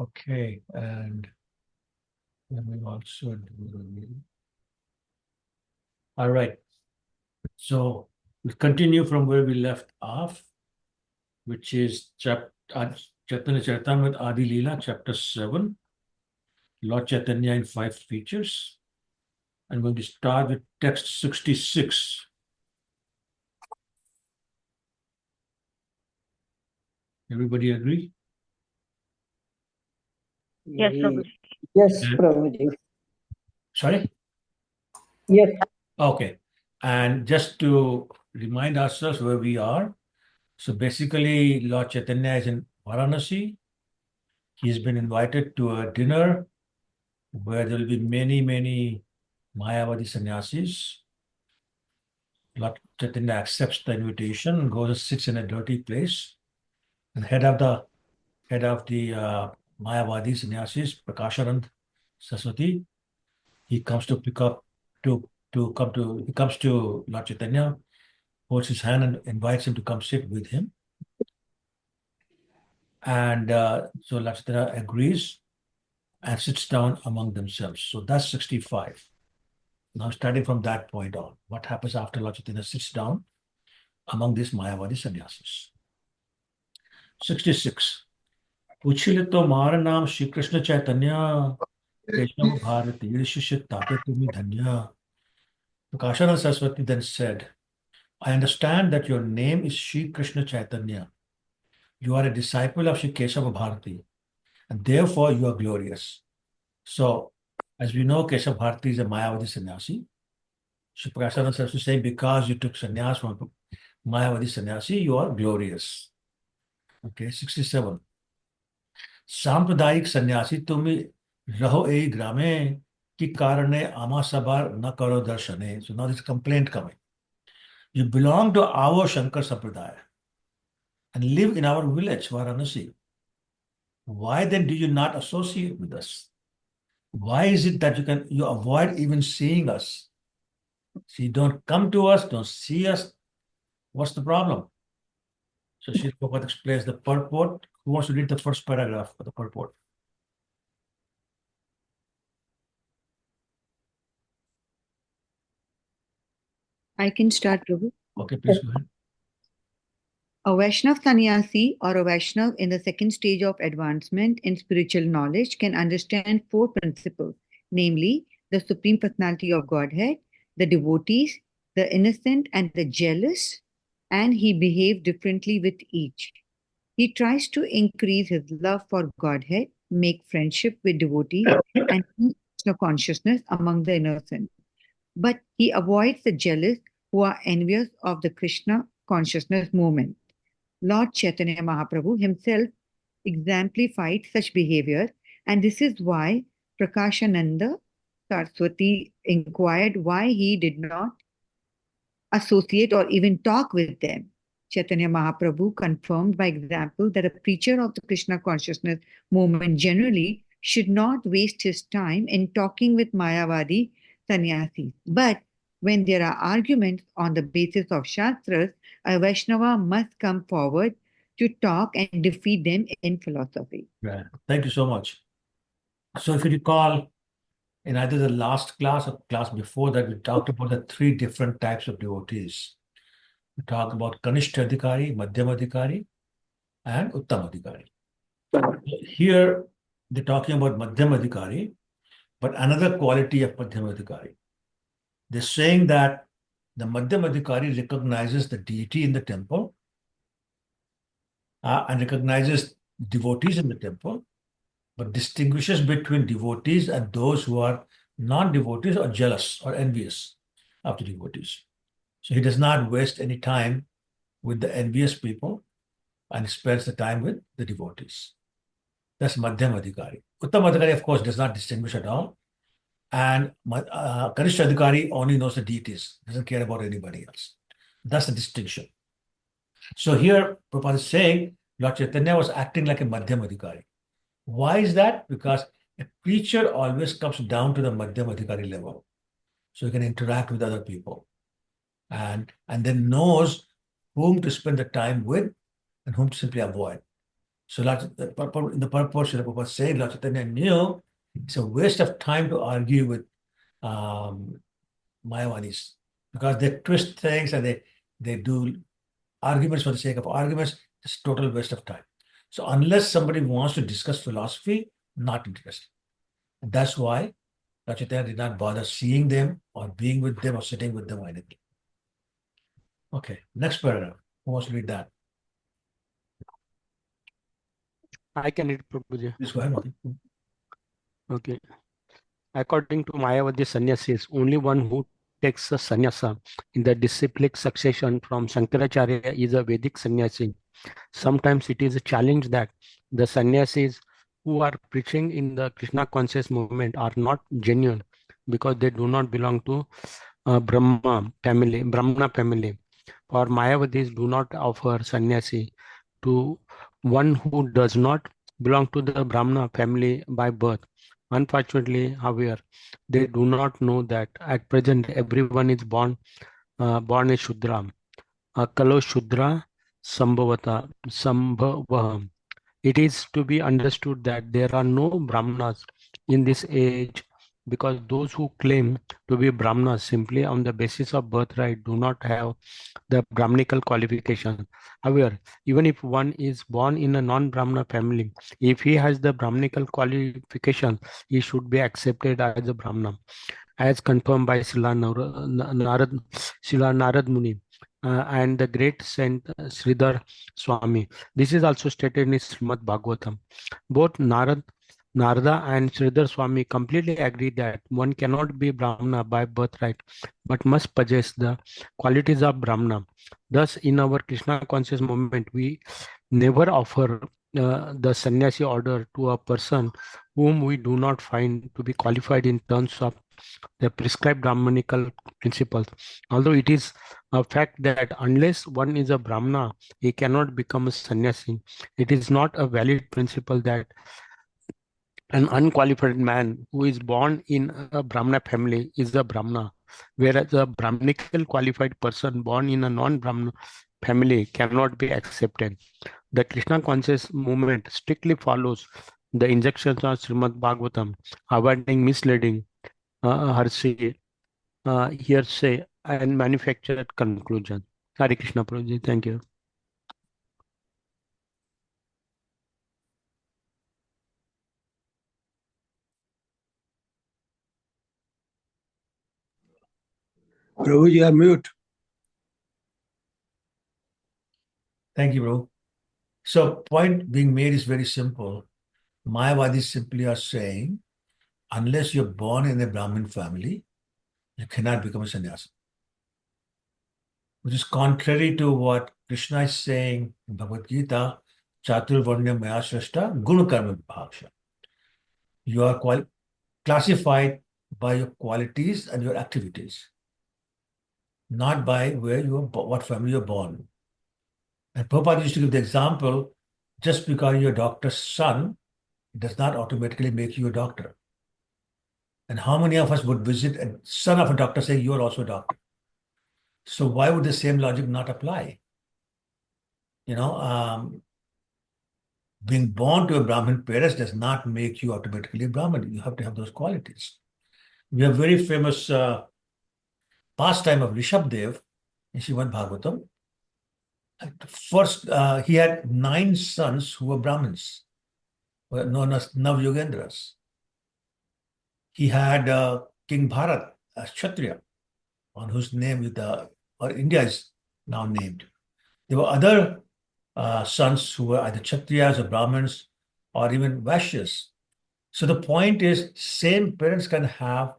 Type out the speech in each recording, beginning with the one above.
Okay, and let me also do. All right. So we'll continue from where we left off, which is Chaitanya Charitamrita Adi Lila, chapter 7, Lord Chaitanya in 5 features. I'm going to start with text 66. Everybody agree? Yes, Prabhuji. Yes, Prabhuji. Sorry? Yes. Okay. And just to remind ourselves where we are, so basically Lord Chaitanya is in Varanasi. He's been invited to a dinner where there will be many, many Mayavadi sannyasis. Lord Chaitanya accepts the invitation and goes and sits in a dirty place. And head of the Mayavadi sannyasis, Prakashanand Saraswati, he comes to pick up he comes to Lord Chaitanya, holds his hand and invites him to come sit with him. And so Lord Chaitanya agrees and sits down among themselves. So that's 65. Now starting from that point on, what happens after Lord Chaitanya sits down among these Mayavadi sannyasis? 66. Puchile to mara naam Shri Krishna Chaitanya Keshav Bharati Shish Tate Tumi Dhanya. Prakashana Saraswati then said, I understand that your name is Shri Krishna Chaitanya. You are a disciple of Shri Keshav Bharati, and therefore you are glorious. So, as we know, Keshav Bharati is a Mayavadi sannyasi. Shri Prakashana Saraswati is saying, because you took sannyas from Mayavadi sannyasi, you are glorious. Okay, 67. सांप्रदायिक सन्यासी तुम रहो ए ग्रामे कि कारणे आमा सबार न करो दर्शने. So now this complaint coming. You belong to our Shankar Sampradaya and live in our village, Varanasi. Why then do you not associate with us? Why is it that you avoid even seeing us? So you don't come to us, don't see us. What's the problem? So Srila Prabhupada explains the purport. Who wants to read the first paragraph of the purport? I can start, Prabhu. Okay, please go ahead. A Vaishnav sannyasi or a Vaishnav in the second stage of advancement in spiritual knowledge can understand 4 principles, namely the Supreme Personality of Godhead, the devotees, the innocent and the jealous, and he behaves differently with each. He tries to increase his love for Godhead, make friendship with devotees, and teach Krishna consciousness among the innocent. But he avoids the jealous who are envious of the Krishna consciousness movement. Lord Chaitanya Mahaprabhu himself exemplified such behavior, and this is why Prakashananda Saraswati inquired why he did not associate or even talk with them. Chaitanya Mahaprabhu confirmed by example that a preacher of the Krishna consciousness movement generally should not waste his time in talking with Mayavadi sannyasis. But when there are arguments on the basis of Shastras, a Vaishnava must come forward to talk and defeat them in philosophy. Yeah. Thank you so much. So if you recall, in either the last class or class before that, we talked about the 3 different types of devotees. We talked about Kanishta Adhikari, Madhyam Adhikari, and Uttam Adhikari. Here, they're talking about Madhyam Adhikari, but another quality of Madhyam Adhikari. They're saying that the Madhyam Adhikari recognizes the deity in the temple and recognizes devotees in the temple, but distinguishes between devotees and those who are non-devotees or jealous or envious of the devotees. So he does not waste any time with the envious people and spends the time with the devotees. That's Madhyam Adhikari. Uttam Adhikari, of course, does not distinguish at all. And Kanishta Adhikari only knows the deities, doesn't care about anybody else. That's the distinction. So here, Prabhupada is saying Lord Chaitanya was acting like a Madhyam Adhikari. Why is that? Because a preacher always comes down to the Madhyam Adhikari level. So he can interact with other people and then knows whom to spend the time with and whom to simply avoid. So in the purport, Srila Prabhupada saying, Lord Chaitanya knew it's a waste of time to argue with Mayavadis, because they twist things and they do arguments for the sake of arguments. It's total waste of time. So unless somebody wants to discuss philosophy, not interested. And that's why Lord Chaitanya did not bother seeing them or being with them or sitting with them or anything. Okay, next paragraph. Who wants to read that? I can read, Prabhuji. Please go ahead, Mati. Okay. According to Mayavadi sannyasis, only one who takes a sannyasa in the disciplic succession from Shankaracharya is a Vedic sannyasi. Sometimes it is a challenge that the sannyasis who are preaching in the Krishna conscious movement are not genuine because they do not belong to Brahmana family. For Mayavadis do not offer sannyasi to one who does not belong to the Brahmana family by birth. Unfortunately, however, they do not know that at present everyone is born a Shudra. Kalo Shudra Sambhavah. It is to be understood that there are no Brahmanas in this age because those who claim to be Brahmanas simply on the basis of birthright do not have the Brahminical qualification. However, even if one is born in a non-Brahmana family, if he has the Brahminical qualification, he should be accepted as a Brahmana, as confirmed by Srila Narad Muni and the great Saint Sridhar Swami. This is also stated in Srimad Bhagavatam. Both Narada and Sridhar Swami completely agree that one cannot be Brahmana by birthright, but must possess the qualities of Brahmana. Thus, in our Krishna conscious movement, we never offer the sannyasi order to a person whom we do not find to be qualified in terms of the prescribed Brahmanical principles. Although it is a fact that unless one is a Brahmana, he cannot become a sannyasi. It is not a valid principle that an unqualified man who is born in a Brahmana family is a Brahmana, whereas a Brahmanical qualified person born in a non-Brahmana family cannot be accepted. The Krishna conscious movement strictly follows the injunctions of Srimad Bhagavatam, avoiding misleading, hearsay, and manufactured conclusion. Hare Krishna, Prabhuji. Thank you. Prabhu, you are mute. Thank you, bro. So point being made is very simple. Mayavadis simply are saying, unless you're born in a Brahmin family, you cannot become a sannyasi. Which is contrary to what Krishna is saying in Bhagavad Gita, Chaturvarnya Maya Shrashta Guna Karma Bhaksha. You are classified by your qualities and your activities, not by what family you're born. And Prabhupada used to give the example, just because you're a doctor's son does not automatically make you a doctor. And how many of us would visit a son of a doctor saying, you're also a doctor? So why would the same logic not apply? Being born to a Brahmin parents does not make you automatically a Brahmin. You have to have those qualities. We have very famous pastime of Rishabdev in Srimad Bhagavatam. First, he had 9 sons who were Brahmins, were known as Nav-Yogendras. He had King Bharat as Kshatriya, on whose name India is now named. There were other sons who were either Kshatriyas or Brahmins or even Vaishyas. So the point is, same parents can have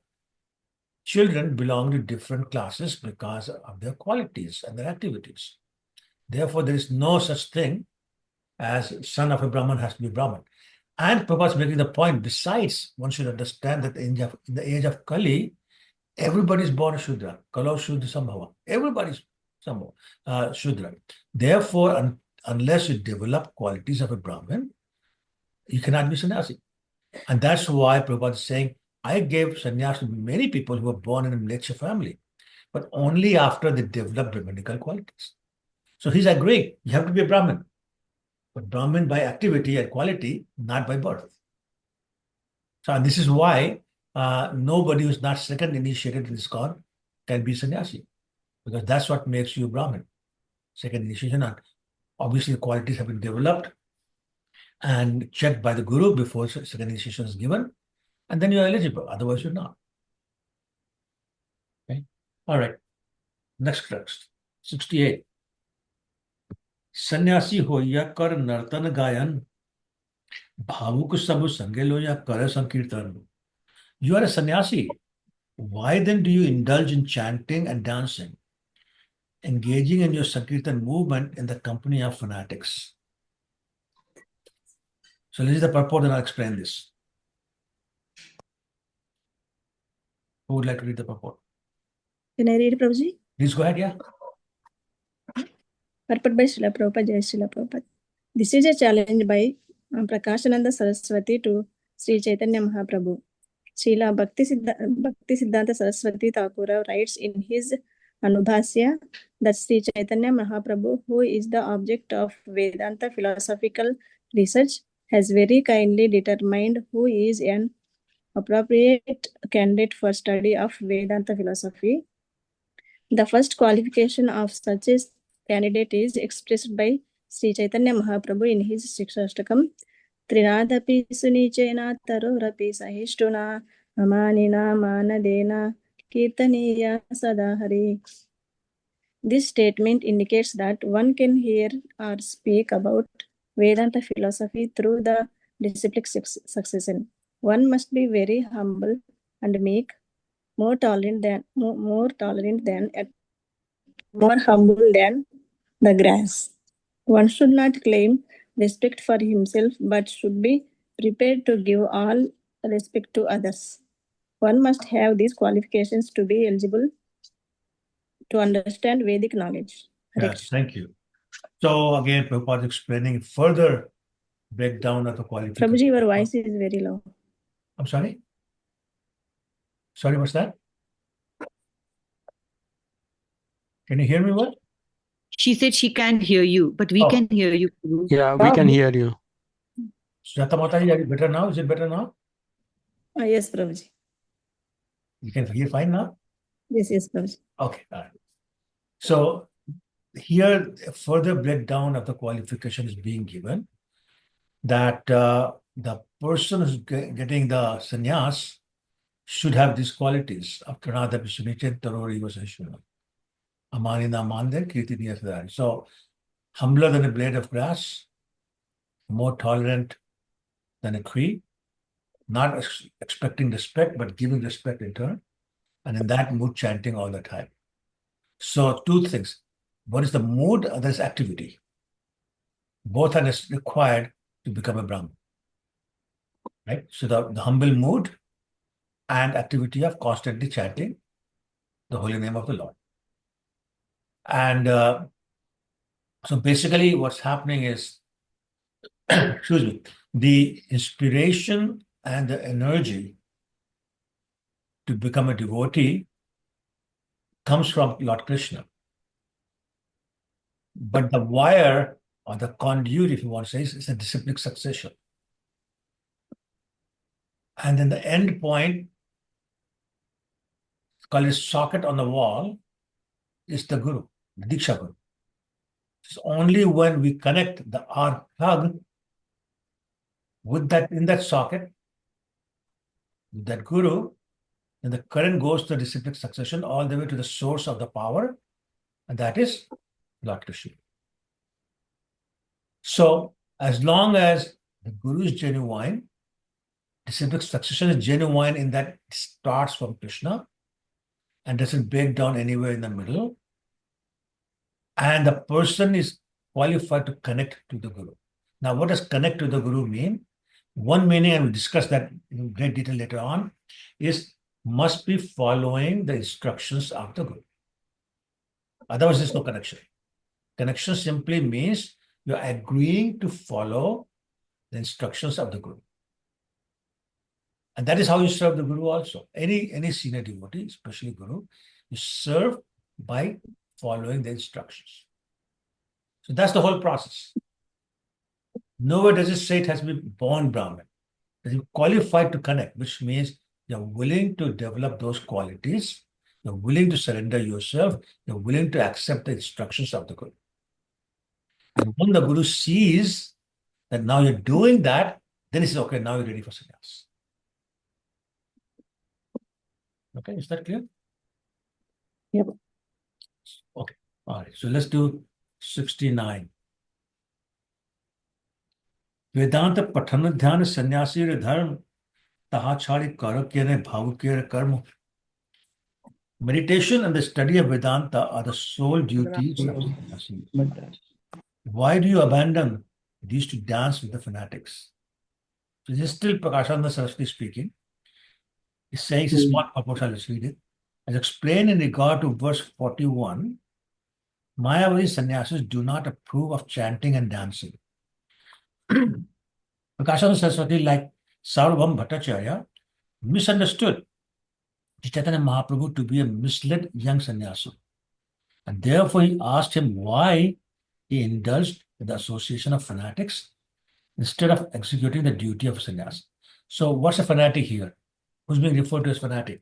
children belong to different classes because of their qualities and their activities. Therefore, there is no such thing as son of a Brahman has to be Brahman. And Prabhupada is making the point, besides, one should understand that in the age of Kali, everybody is born a Shudra. Kalo Shudra Sambhava. Everybody's Shudra. Therefore, unless you develop qualities of a Brahmin, you cannot be sannyasi. And that's why Prabhupada is saying, I gave sannyas to many people who were born in a Mlecha family, but only after they developed Brahminical qualities. So he's agreeing, you have to be a Brahmin. but Brahmin by activity and quality, not by birth. So this is why nobody who's not second initiated in ISKCON can be sannyasi, because that's what makes you Brahmin. Second initiation, and obviously the qualities have been developed and checked by the guru before second initiation is given, and then you're eligible. Otherwise, you're not. Okay. All right. Next text, 68. सन्यासी होइया कर नर्तन गायन भावुक सब संगे लो या कर संकीर्तन. You are a sannyasi. Why then do you indulge in chanting and dancing, engaging in your sankirtan movement in the company of fanatics? So this is the purport, and I'll explain this. Who would like to read the purport? Can I read, Prabhuji? Please go ahead, yeah. Purport by Srila Prabhupada, Jai Srila Prabhupada. This is a challenge by Prakashananda Saraswati to Sri Chaitanya Mahaprabhu. Srila Bhakti Siddhanta Saraswati Thakura writes in his Anubhasya that Sri Chaitanya Mahaprabhu, who is the object of Vedanta philosophical research, has very kindly determined who is an appropriate candidate for study of Vedanta philosophy. The first qualification of such a candidate is expressed by Sri Chaitanya Mahaprabhu in his Shikshashtakam. Trinadapi sunichena tarorapi sahishtuna amanina manadena kirtaniya sadahari. This statement indicates that one can hear or speak about Vedanta philosophy through the disciplic succession. One must be very humble and meek, more humble than the grass. One should not claim respect for himself, but should be prepared to give all respect to others. One must have these qualifications to be eligible to understand Vedic knowledge. Yes, thank you. So again, Prabhupada is explaining further breakdown of the qualifications. Prabhuji, your voice is very low. I'm sorry? Sorry, what's that? Can you hear me well? She said she can't hear you, but we can hear you. Yeah, we can hear you. Sujata Mataji, are you better now? Is it better now? Yes, Prabhuji. You can hear fine now? Yes, Prabhuji. Okay, all right. So here, a further breakdown of the qualification is being given that the person who's getting the sannyas should have these qualities of Pranada Vishunichen Tarori Vasashuna. Amanina Manden Kirtiniya. So humbler than a blade of grass, more tolerant than a tree, not expecting respect, but giving respect in turn, and in that mood chanting all the time. So two things. One is the mood, other is activity. Both are required to become a Brahmin. Right? So the humble mood and activity of constantly chanting the holy name of the Lord. And so basically what's happening is, excuse me, the inspiration and the energy to become a devotee comes from Lord Krishna. But the wire or the conduit, if you want to say, is a disciplic succession. And then the end point, called a socket on the wall, is the Guru, the Diksha Guru. It's only when we connect our plug with that, in that socket, with that Guru, then the current goes to the disciplic succession all the way to the source of the power, and that is Lord Krishna. So, as long as the Guru is genuine, disciplic succession is genuine in that it starts from Krishna and doesn't break down anywhere in the middle, and the person is qualified to connect to the Guru. Now, what does connect to the Guru mean? One meaning, and we'll discuss that in great detail later on, is must be following the instructions of the Guru. Otherwise, there's no connection. Connection simply means you're agreeing to follow the instructions of the Guru. And that is how you serve the Guru also. Any senior devotee, especially Guru, you serve by following the instructions. So that's the whole process. Nowhere does it say it has to be born Brahmin. It is qualified to connect, which means you're willing to develop those qualities, you're willing to surrender yourself, you're willing to accept the instructions of the Guru. And when the Guru sees that now you're doing that, then he says, okay, now you're ready for sannyas. Okay, is that clear? Yep. Okay, all right. So let's do 69. Vedanta Patana Dhyana Sannyasi Dharma Tahachari Karakyane Bhavukya Karma. Meditation and the study of Vedanta are the sole duties of sannyasi. Why do you abandon these to dance with the fanatics? So this is still Prakashananda Saraswati speaking. He's saying it's a small purport, let's read it. As explained in regard to verse 41, Mayavadi sannyasis do not approve of chanting and dancing. Prakashananda Saraswati, like Sarvabhauma Bhattacharya, misunderstood Chaitanya Mahaprabhu to be a misled young sannyasi. And therefore he asked him why he indulged in the association of fanatics instead of executing the duty of a sannyasi. So what's a fanatic here? Who's being referred to as fanatic?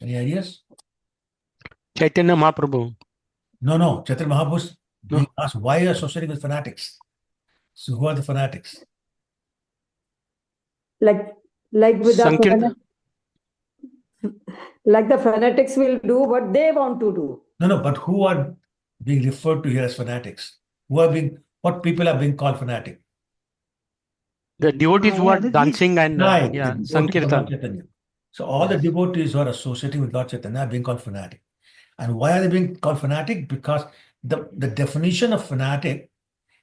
Any ideas? Chaitanya Mahaprabhu. No. Chaitanya Mahaprabhu is being No. asked why are you associating with fanatics? So who are the fanatics? Like with Sankirtan. like the fanatics will do what they want to do. No, but who are being referred to here as fanatics? What people are being called fanatic? The devotees who are dancing and Right, yeah, the devotees of Lord Sankirtan. Chaitanya. So all the devotees who are associating with Lord Chaitanya are being called fanatic. And why are they being called fanatic? Because the definition of fanatic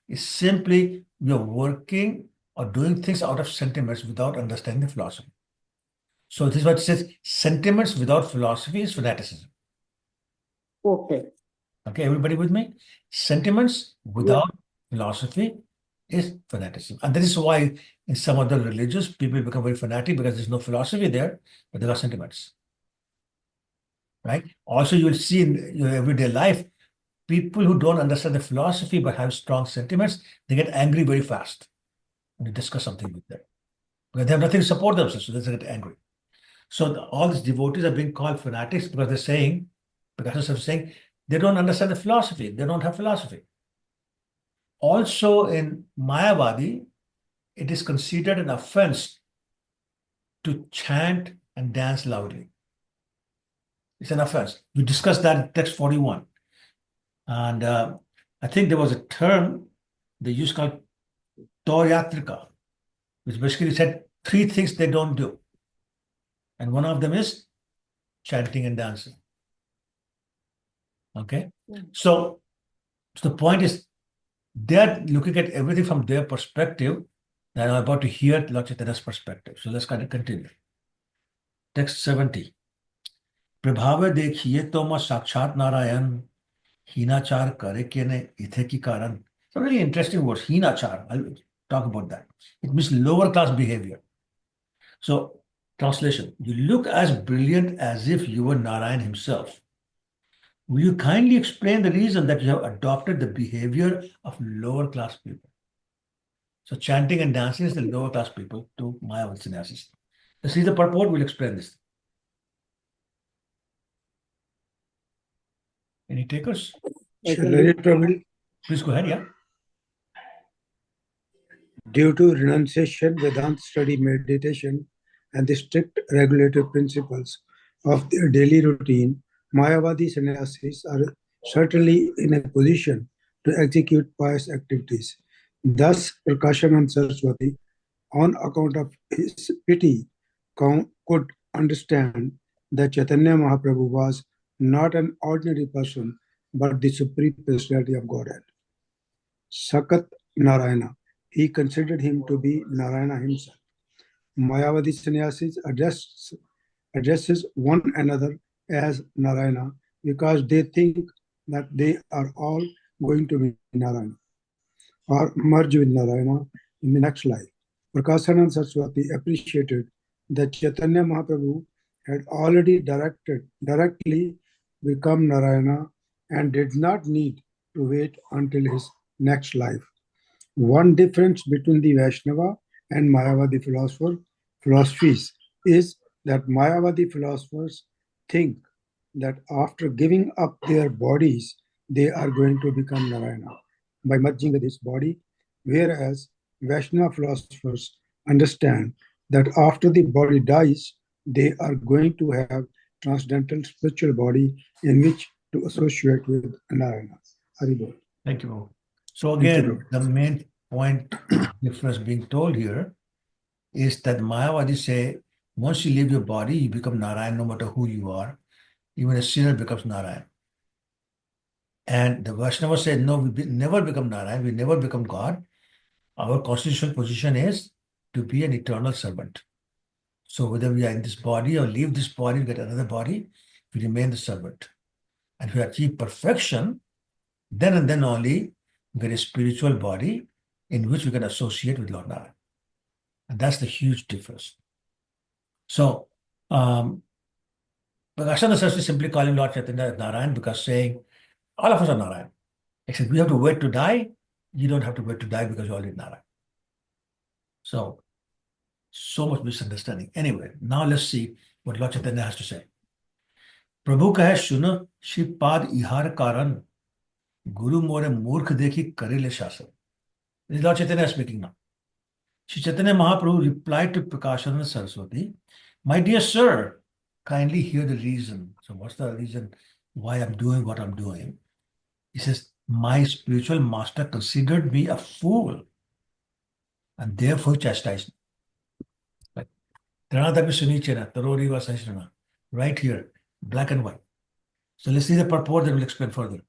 is simply you're working or doing things out of sentiments without understanding the philosophy. So this is what it says, sentiments without philosophy is fanaticism. Okay. Okay, everybody with me? Sentiments without philosophy is fanaticism. And that is why in some other religions, people become very fanatic because there's no philosophy there, but there are sentiments. Right? Also, you will see in your everyday life, people who don't understand the philosophy but have strong sentiments, they get angry very fast when you discuss something with them. Because they have nothing to support themselves, so they get angry. So all these devotees are being called fanatics because they're saying, because of saying, they don't understand the philosophy, they don't have philosophy. Also in Mayavadi, it is considered an offense to chant and dance loudly. It's an offense. We discussed that in text 41. And I think there was a term they used called Toryatrika, which basically said 3 things they don't do. And one of them is chanting and dancing. Okay? So the point is, they're looking at everything from their perspective, and I'm about to hear Lord Chaitanya's perspective. So let's kind of continue. Text 70. Prabhava dekhiye toma sakshat narayan, hinachar kare kene ithe ki karan. It's a really interesting word, hinachar. I'll talk about that. It means lower class behavior. So, translation, you look as brilliant as if you were Narayan himself. Will you kindly explain the reason that you have adopted the behavior of lower class people? So chanting and dancing is the lower class people to Mayavadi sannyasis. Let's see the purport, we'll explain this. Any takers? Shall I read, Prabhu? Please go ahead, yeah. Due to renunciation, Vedanta study, meditation, and the strict regulative principles of their daily routine, Mayavadi sannyasis are certainly in a position to execute pious activities. Thus, Prakashananda Saraswati, on account of his pity, could understand that Chaitanya Mahaprabhu was not an ordinary person, but the supreme personality of Godhead. Sakat Narayana. He considered him to be Narayana himself. Mayavadi sannyasis addresses one another as Narayana because they think that they are all going to be Narayana or merge with Narayana in the next life. Prakashananda Saraswati appreciated that Chaitanya Mahaprabhu had already directly become Narayana and did not need to wait until his next life. One difference between the Vaishnava and Mayavadi philosophies is that Mayavadi philosophers think that after giving up their bodies, they are going to become Narayana by merging with this body, whereas Vaishnava philosophers understand that after the body dies, they are going to have transcendental spiritual body in which to associate with Narayana. Haribol. Thank you. So Thank you, again, Prabhu. the main point difference being told here is that Mayavadi say, once you leave your body, you become Narayan no matter who you are. Even a sinner becomes Narayan. And the Vaishnava said, no, never become Narayan, we never become God. Our constitutional position is to be an eternal servant. So whether we are in this body or leave this body, we get another body, we remain the servant. And if we achieve perfection, then and then only we get a spiritual body in which we can associate with Lord Narayan. And that's the huge difference. So, Prakashana Saraswati simply calling Lord Chaitanya Narayan because saying, all of us are Narayan. Except we have to wait to die. You don't have to wait to die because you're already Narayan. So much misunderstanding. Anyway, now let's see what Lord Chaitanya has to say. प्रभु कहे सुन श्रीपाद इहार कारण गुरु मोरे मूर्ख देखी करेले शासन. This is Lord Chaitanya speaking now. Shri Chaitanya Mahaprabhu replied to Prakashana Saraswati, my dear sir, kindly hear the reason. So what's the reason why I'm doing what I'm doing? He says, my spiritual master considered me a fool and therefore chastised me. Like, right here, black and white. So let's see the purport, then we'll explain further.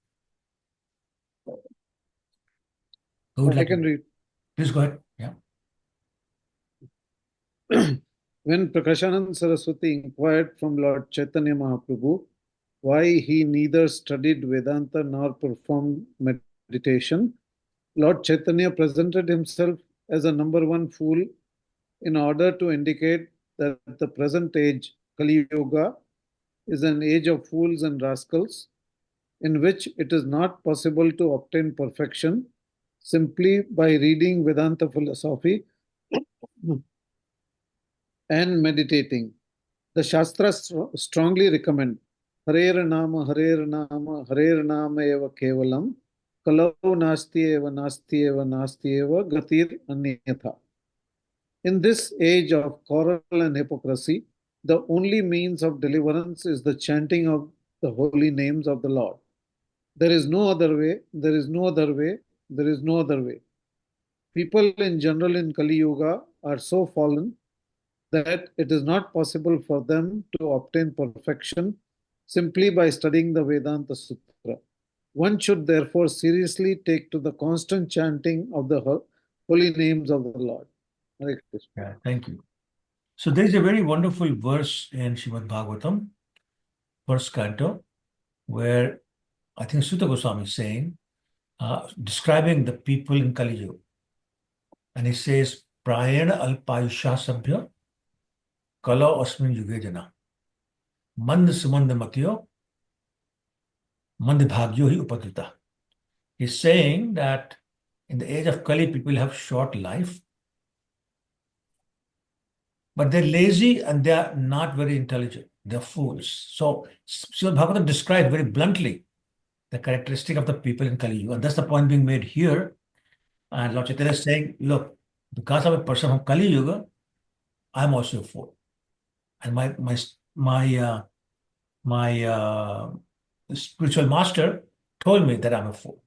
Who would I like can to- read. Please go ahead. Yeah. When Prakashanand Saraswati inquired from Lord Chaitanya Mahaprabhu why he neither studied Vedanta nor performed meditation, Lord Chaitanya presented himself as a number one fool in order to indicate that the present age, Kali Yuga, is an age of fools and rascals in which it is not possible to obtain perfection simply by reading Vedanta philosophy and meditating. The Shastras strongly recommend Hare Nama, Hare Nama, Hare Nama eva kevalam, Kalau nasti eva nasti eva nasti eva gatir anyatha. In this age of quarrel and hypocrisy, the only means of deliverance is the chanting of the holy names of the Lord. There is no other way, there is no other way, there is no other way. People in general in Kali Yuga are so fallen that it is not possible for them to obtain perfection simply by studying the Vedanta Sutra. One should therefore seriously take to the constant chanting of the holy names of the Lord. Hare Krishna. Yeah, thank you. So there is a very wonderful verse in Srimad Bhagavatam, first canto, where I think Sutta Goswami is saying, describing the people in Kali Yuga. And he says, Prayana alpayusha sabhya kala asmin yuge jana. Mand sumand matyo mand bhagyo hi upadrita. He's saying that in the age of Kali, people have short life, but they're lazy and they are not very intelligent. They're fools. So Srimad Bhagavatam describes very bluntly the characteristic of the people in Kali Yuga. And that's the point being made here. And Lord Chaitanya is saying, look, because I'm a person from Kali Yuga, I'm also a fool. And my spiritual master told me that I'm a fool.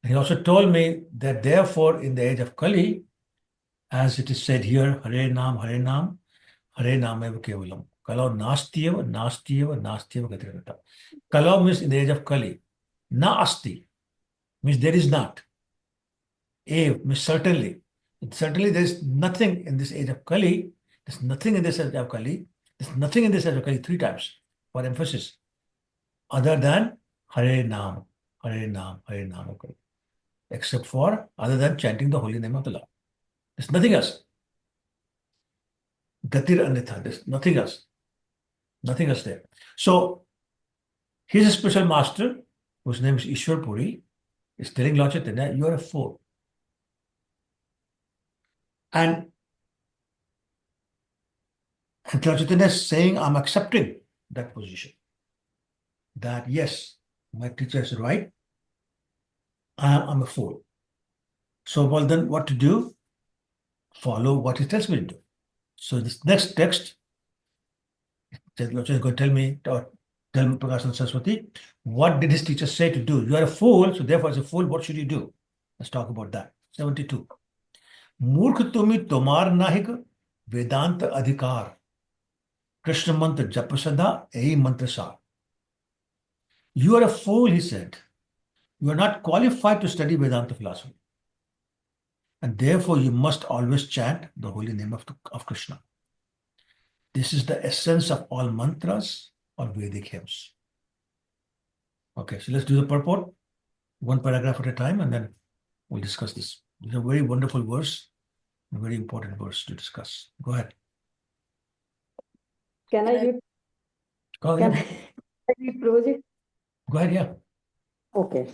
And he also told me that therefore in the age of Kali, as it is said here, Hare Nam, Hare Nam, Hare Nam eva kevalam. Kalau nastyeva, nastyeva, nastyeva gatirata. Kalau means in the age of Kali. Na asti means there is not. Ev means certainly. Certainly there is nothing in this age of Kali. There's nothing in this age of Kali. There's nothing in this age of Kali 3 times for emphasis. Other than Hare Nam, Hare Nam, Hare Nam. Okay. Except for other than chanting the holy name of the Lord. There's nothing else. Gatir Anitha. There's nothing else. Nothing else there. So, he's a special master whose name is Ishwar Puri. It's telling Lord Chaitanya, you are a fool. And Lord Chaitanya is saying, I'm accepting that position. That yes, my teacher is right. I'm a fool. So, well, then what to do? Follow what he tells me to do. So, this next text, Lord Chaitanya is going to tell me, or tell Prakashananda Saraswati, what did his teacher say to do? You are a fool, so therefore, as a fool, what should you do? Let's talk about that. 72. मूर्ख तुमी तुम्हार नाहिक वेदांत अधिकार कृष्ण मंत्र जप सदा यही मंत्र सार. You are a fool, he said. You are not qualified to study Vedanta philosophy. And therefore, you must always chant the holy name of Krishna. This is the essence of all mantras or Vedic hymns. Okay, so let's do the purport, one paragraph at a time, and then we'll discuss this. It's a very wonderful verse, a very important verse to discuss. Go ahead. Can I read? Go Can ahead. I read Prabhuji? Go ahead, yeah. Okay.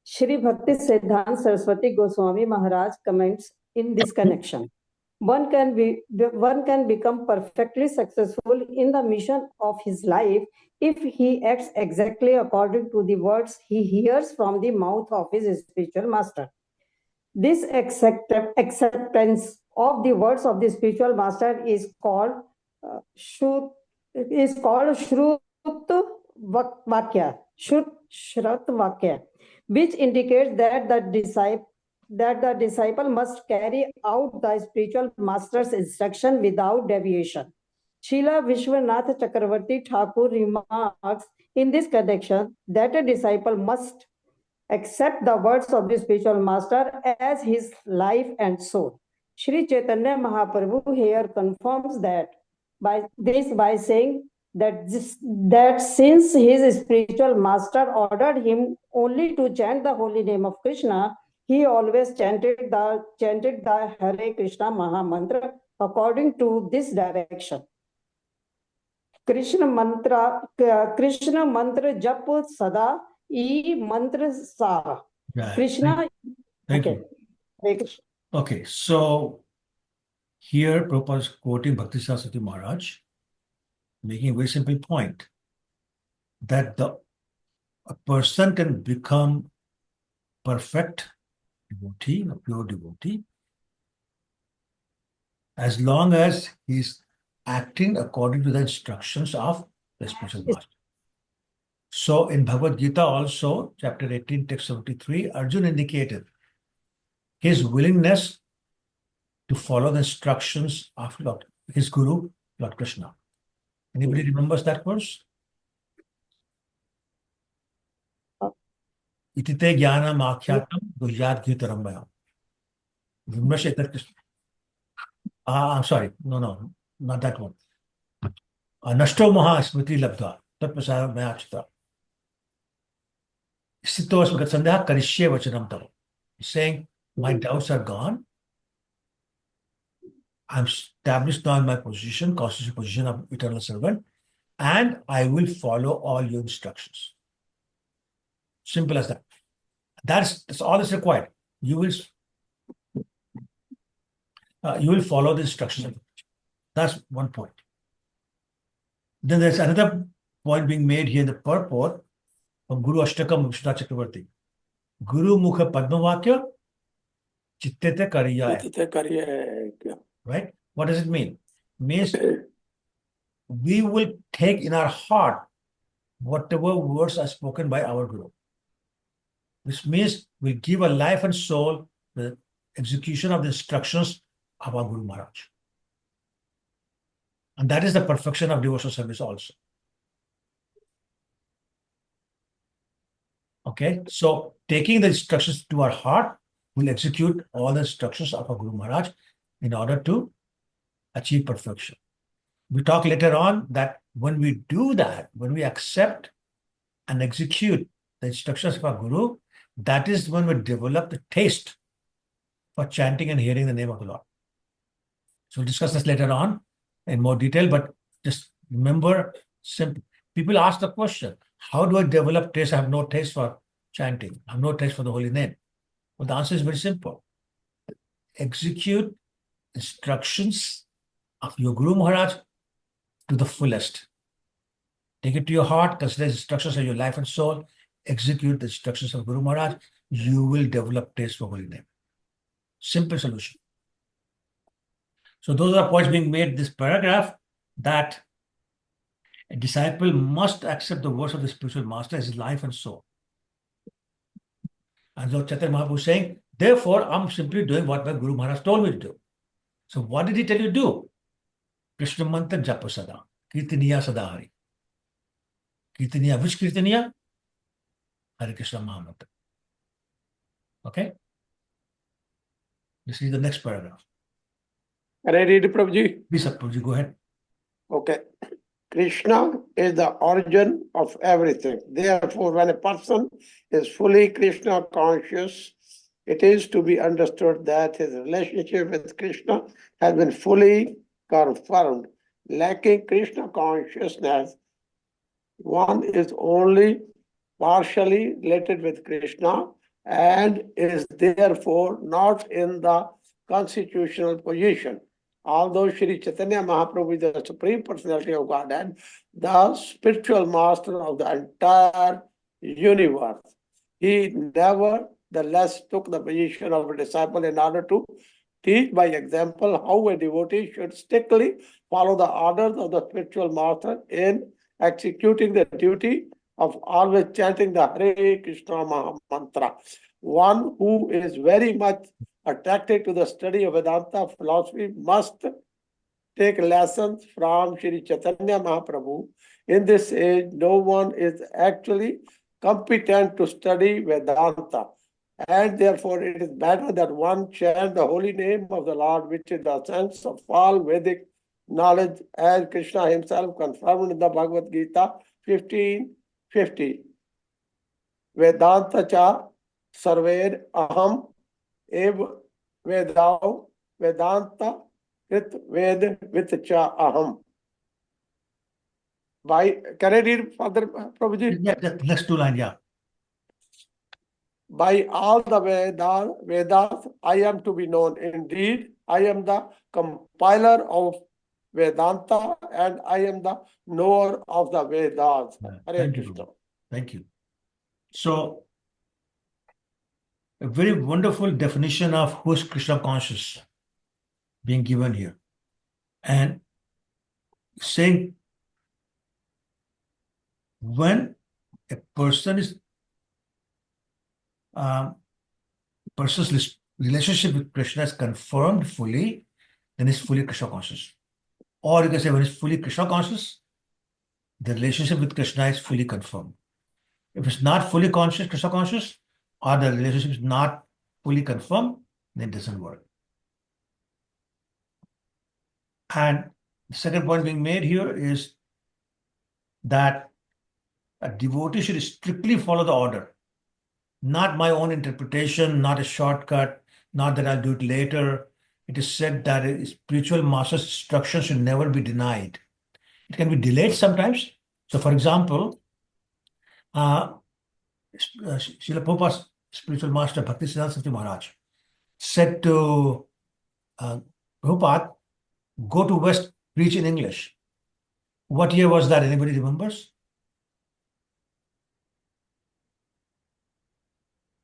Shri Bhakti Siddhanta Saraswati Goswami Maharaj comments in this connection. One can become perfectly successful in the mission of his life if he acts exactly according to the words he hears from the mouth of his spiritual master. This acceptance of the words of the spiritual master is called Shrut Vakya, Shrat Vakya, which indicates that the disciple must carry out the spiritual master's instruction without deviation. Srila Vishwanath Chakravarti Thakur remarks in this connection that a disciple must accept the words of the spiritual master as his life and soul. Sri Chaitanya Mahaprabhu here confirms that by saying that since his spiritual master ordered him only to chant the holy name of Krishna, he always chanted the Hare Krishna Maha Mantra according to this direction. Krishna mantra jap sada e mantra sara. Yeah. Krishna. Thank Okay. you. Hare Krishna. Okay, so here Prabhupada is quoting Bhakti Saraswati Maharaj, making a very simple point that a person can become perfect devotee, a pure devotee, as long as he's acting according to the instructions of the spiritual master. So in Bhagavad Gita also, chapter 18, text 73, Arjuna indicated his willingness to follow the instructions of his guru, Lord Krishna. Anybody remembers that verse? Itite jnana makyatam duhyad gitaramaya. I'm sorry. No, not that one. Nashto maha smriti labdha. Tatpasara maya chita. Sito asmagat sandhya karishye vachanam tavo. Saying, my doubts are gone. I'm established now in my position, constitutional position of eternal servant, and I will follow all your instructions. Simple as that. That's all that's required. You will follow the instructions. That's one point. Then there's another point being made here in the purport from Guru Ashtakam Vishwanath Chakravarti. Guru Mukha Padmavakya Chittete Kariya. Right? What does it mean? It means we will take in our heart whatever words are spoken by our Guru. Which means we give a life and soul to the execution of the instructions of our Guru Maharaj. And that is the perfection of devotional service also. Okay, so taking the instructions to our heart, we'll execute all the instructions of our Guru Maharaj in order to achieve perfection. We talk later on that when we do that, when we accept and execute the instructions of our Guru, that is when we develop the taste for chanting and hearing the name of the Lord. So we'll discuss this later on in more detail, but just remember, simple. People ask the question, how do I develop taste? I have no taste for chanting. I have no taste for the holy name. Well, the answer is very simple. Execute instructions of your Guru Maharaj to the fullest. Take it to your heart, consider his instructions of your life and soul, execute the instructions of Guru Maharaj, you will develop taste for holy name. Simple solution. So those are points being made in this paragraph, that a disciple must accept the words of the spiritual master as his life and soul. And so Chaitanya Mahaprabhu is saying, therefore, I'm simply doing what my Guru Maharaj told me to do. So what did he tell you to do? Krishna mantra japa sada, kirtaniya sada hari. Kirtaniya, which kirtaniya? Hare Krishna Mahamantra. Okay? Let's read the next paragraph. Can I read it, Prabhuji? Please, Prabhuji, go ahead. Okay. Krishna is the origin of everything. Therefore, when a person is fully Krishna conscious, it is to be understood that his relationship with Krishna has been fully confirmed. Lacking Krishna consciousness, one is only partially related with Krishna and is therefore not in the constitutional position. Although Sri Chaitanya Mahaprabhu is the Supreme Personality of Godhead, the spiritual master of the entire universe, he nevertheless took the position of a disciple in order to teach by example how a devotee should strictly follow the orders of the spiritual master in executing the duty of always chanting the Hare Krishna Maha Mantra. One who is very much attracted to the study of Vedanta philosophy must take lessons from Sri Chaitanya Mahaprabhu. In this age, no one is actually competent to study Vedanta, and therefore it is better that one chant the holy name of the Lord, which is the essence of all Vedic knowledge, as Krishna himself confirmed in the Bhagavad Gita 15:50. Vedanta cha sarver aham ev vedao Vedanta krit ved vit cha aham. Can I read further, Prabhuji? Yeah, the next two lines, yeah. By all the Vedas, I am to be known. Indeed, I am the compiler of Vedanta and I am the knower of the Vedas. Hare Thank Krishna. you. Thank you. So, a very wonderful definition of who is Krishna conscious being given here. And saying when a person is person's relationship with Krishna is confirmed fully, then he's fully Krishna conscious. Or you can say when he's fully Krishna conscious, the relationship with Krishna is fully confirmed. If it's not fully conscious, Krishna conscious, or the relationship is not fully confirmed, then it doesn't work. And the second point being made here is that a devotee should strictly follow the order. Not my own interpretation, not a shortcut, not that I'll do it later. It is said that a spiritual master's instruction should never be denied. It can be delayed sometimes. So, for example, Srila Prabhupada's spiritual master, Bhaktisiddhanta Saraswati Maharaj, said to Prabhupada, go to West, preach in English. What year was that? Anybody remembers?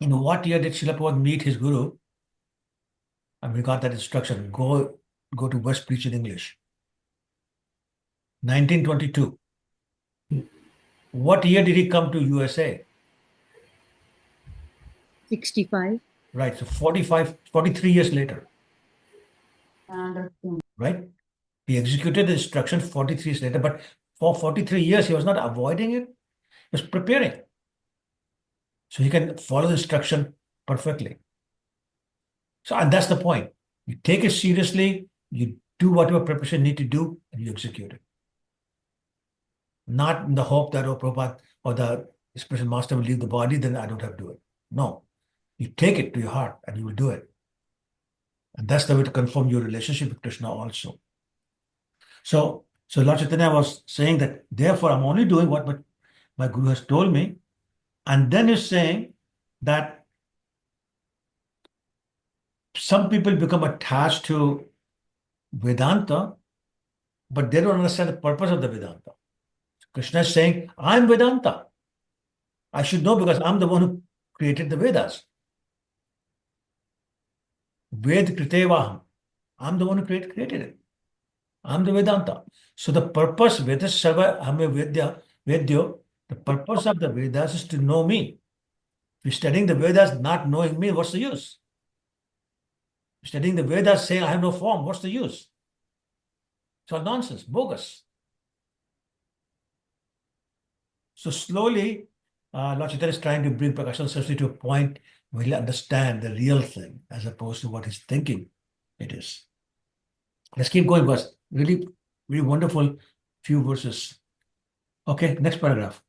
In what year did Srila Prabhupada meet his guru? And we got that instruction, go to West, preach in English. 1922. What year did he come to USA? 65. Right, so 43 years later. Right? He executed the instruction 43 years later, but for 43 years, he was not avoiding it. He was preparing. So he can follow the instruction perfectly. So, and that's the point. You take it seriously, you do whatever preparation you need to do, and you execute it. Not in the hope that, oh, Prabhupada or the spiritual master will leave the body, then I don't have to do it. No. You take it to your heart and you will do it. And that's the way to confirm your relationship with Krishna also. So Lord Chaitanya was saying that, therefore, I'm only doing what my Guru has told me. And then he's saying that some people become attached to Vedanta, but they don't understand the purpose of the Vedanta. Krishna is saying, I'm Vedanta. I should know because I'm the one who created the Vedas. Ved Kritevaham. I'm the one who created it. I'm the Vedanta. So the purpose, Vedas Sarva Hame Vedyo, the purpose of the Vedas is to know me. If you're studying the Vedas not knowing me, what's the use? Studying the Vedas saying I have no form, what's the use? It's all nonsense, bogus. So slowly, Lord Chaitanya is trying to bring Prakashananda Saraswati to a point where he'll understand the real thing as opposed to what he's thinking it is. Let's keep going, because really, really wonderful few verses. Okay, next paragraph.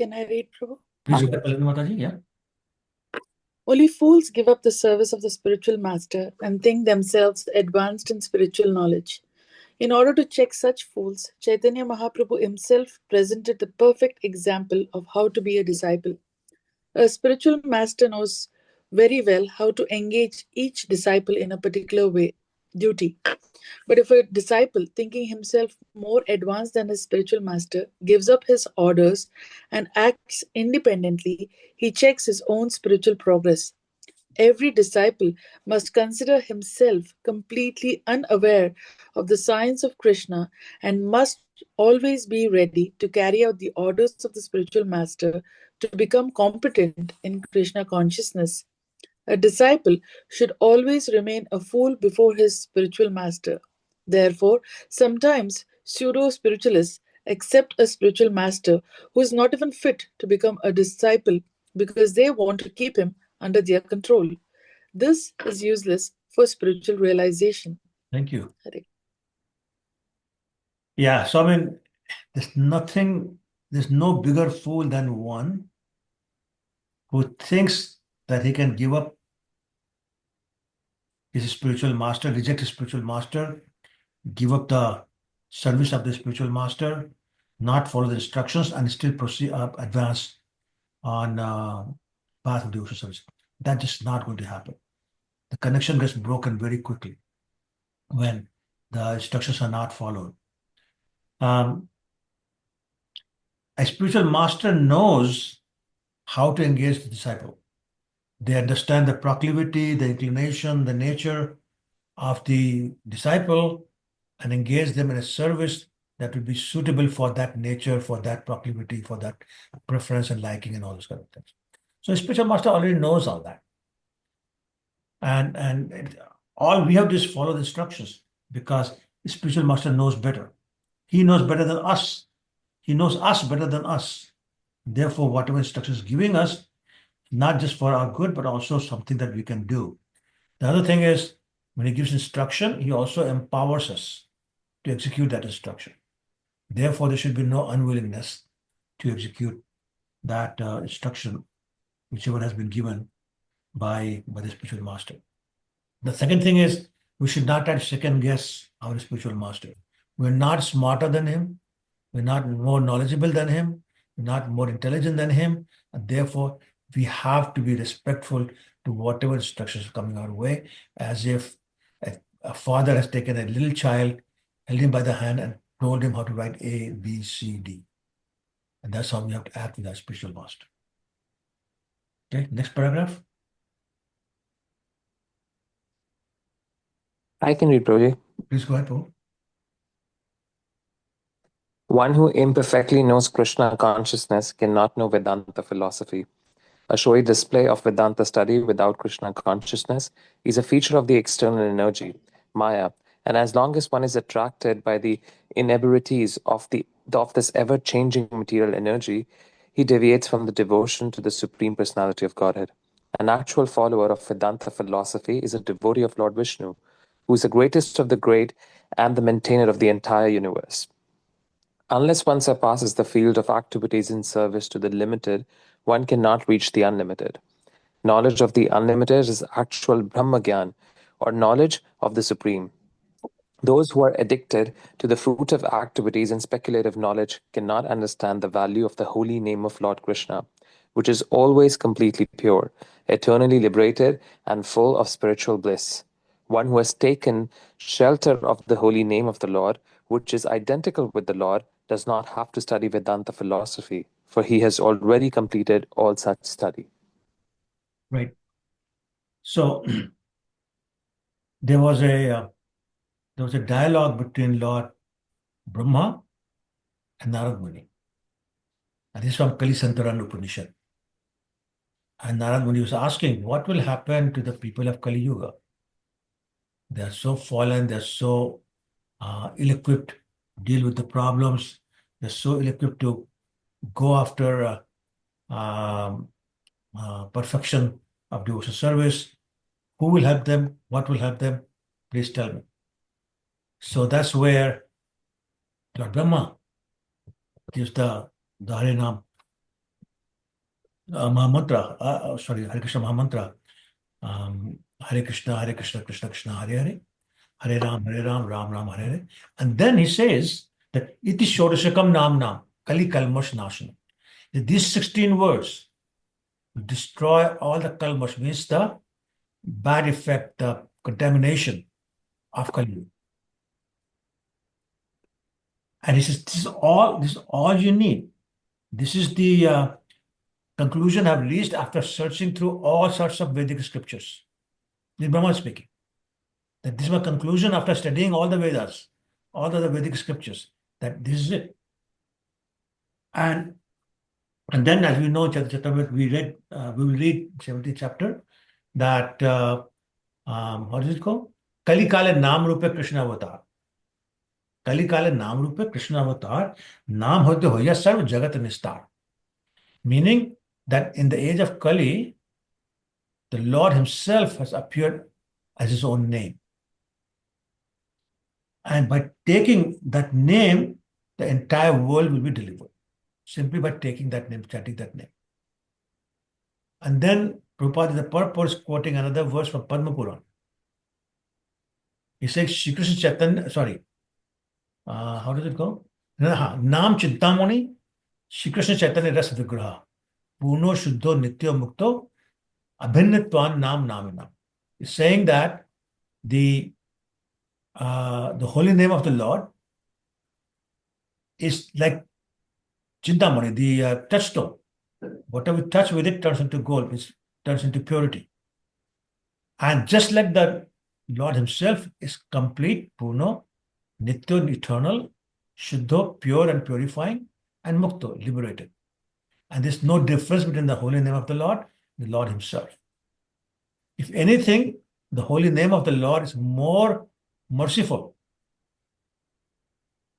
Can I read, Prabhu? Please go ahead, Palini Mataji. Yeah. Only fools give up the service of the spiritual master and think themselves advanced in spiritual knowledge. In order to check such fools, Chaitanya Mahaprabhu himself presented the perfect example of how to be a disciple. A spiritual master knows very well how to engage each disciple in a particular way, duty. But if a disciple, thinking himself more advanced than his spiritual master, gives up his orders and acts independently, he checks his own spiritual progress. Every disciple must consider himself completely unaware of the science of Krishna and must always be ready to carry out the orders of the spiritual master to become competent in Krishna consciousness. A disciple should always remain a fool before his spiritual master. Therefore, sometimes pseudo spiritualists accept a spiritual master who is not even fit to become a disciple because they want to keep him under their control. This is useless for spiritual realization. Thank you. Hare. Yeah, so I mean, there's no bigger fool than one who thinks that he can give up his spiritual master, reject his spiritual master, give up the service of the spiritual master, not follow the instructions, and still proceed advance on path of devotional service. That is not going to happen. The connection gets broken very quickly when the instructions are not followed. A spiritual master knows how to engage the disciple. They understand the proclivity, the inclination, the nature of the disciple, and engage them in a service that will be suitable for that nature, for that proclivity, for that preference and liking and all those kind of things. So a spiritual master already knows all that. And all we have to do is follow the instructions, because the spiritual master knows better. He knows better than us. He knows us better than us. Therefore, whatever instructions he's giving us, not just for our good, but also something that we can do. The other thing is, when he gives instruction, he also empowers us to execute that instruction. Therefore, there should be no unwillingness to execute that instruction, whichever has been given by the spiritual master. The second thing is, we should not try to second guess our spiritual master. We're not smarter than him. We're not more knowledgeable than him. We're not more intelligent than him. And therefore, we have to be respectful to whatever instructions are coming our way, as if a father has taken a little child, held him by the hand, and told him how to write A, B, C, D. And that's how we have to act with our spiritual master. Okay, next paragraph. I can read, Prabhuji. Please go ahead, Paul. One who imperfectly knows Krishna consciousness cannot know Vedanta philosophy. A showy display of Vedanta study without Krishna consciousness is a feature of the external energy, Maya, and as long as one is attracted by the inebrities of this ever-changing material energy, he deviates from the devotion to the Supreme Personality of Godhead. An actual follower of Vedanta philosophy is a devotee of Lord Vishnu, who is the greatest of the great and the maintainer of the entire universe. Unless one surpasses the field of activities in service to the limited, one cannot reach the unlimited. Knowledge of the unlimited is actual Brahmagyan, or knowledge of the Supreme. Those who are addicted to the fruit of activities and speculative knowledge cannot understand the value of the holy name of Lord Krishna, which is always completely pure, eternally liberated, and full of spiritual bliss. One who has taken shelter of the holy name of the Lord, which is identical with the Lord, does not have to study Vedanta philosophy, for he has already completed all such study. Right. So there was a dialogue between Lord Brahma and Narad Muni. And this is from Kali Santaran Upanishad. And Narad Muni was asking, what will happen to the people of Kali Yuga? They are so fallen, they're so ill-equipped to deal with the problems. They're so ill-equipped to go after perfection of devotional service. Who will help them? What will help them? Please tell me. So that's where Lord Brahma gives the Hare Nam Mahamantra, Hare Krishna Mahamantra. Hare Krishna, Krishna Krishna, Hare Hare. Hare Ram, Ram Ram, Hare Hare. And then he says that Iti Shodashakam Nam Nam, Kali Kalmash Nashanam. These 16 words destroy all the kalmash, means the bad effect, the contamination of Kali. And he says, this is all you need. This is the conclusion I've reached after searching through all sorts of Vedic scriptures. This is Brahma speaking. That this is my conclusion after studying all the Vedas, all the Vedic scriptures, that this is it. And then, as we know, Charitamrita, we will read 70th chapter, that, what is it called? Kali Kale Naam Rupe Krishna Avatar. Kali Kale Naam Rupe Krishna Avatar, Naam Hote Hoya Sarv Jagat Nistar. Meaning that in the age of Kali, the Lord himself has appeared as his own name. And by taking that name, the entire world will be delivered. Simply by taking that name, chanting that name. And then Prabhupada in the purport is quoting another verse from Padma Puran. He says, Shri Krishna Chaitanya, how does it go? Naam Chintamani, Shri Krishna Chaitanya Ras Vigraha, Puno Shuddho Nityo Mukto, Abhinnatvan Naam Naminam. He's saying that the holy name of the Lord is like Chintamani, the touchstone. Whatever we touch with it turns into gold, it turns into purity. And just like the Lord himself is complete, Purno, Nityo, eternal, Shuddho, pure and purifying, and Mukto, liberated. And there's no difference between the holy name of the Lord and the Lord himself. If anything, the holy name of the Lord is more merciful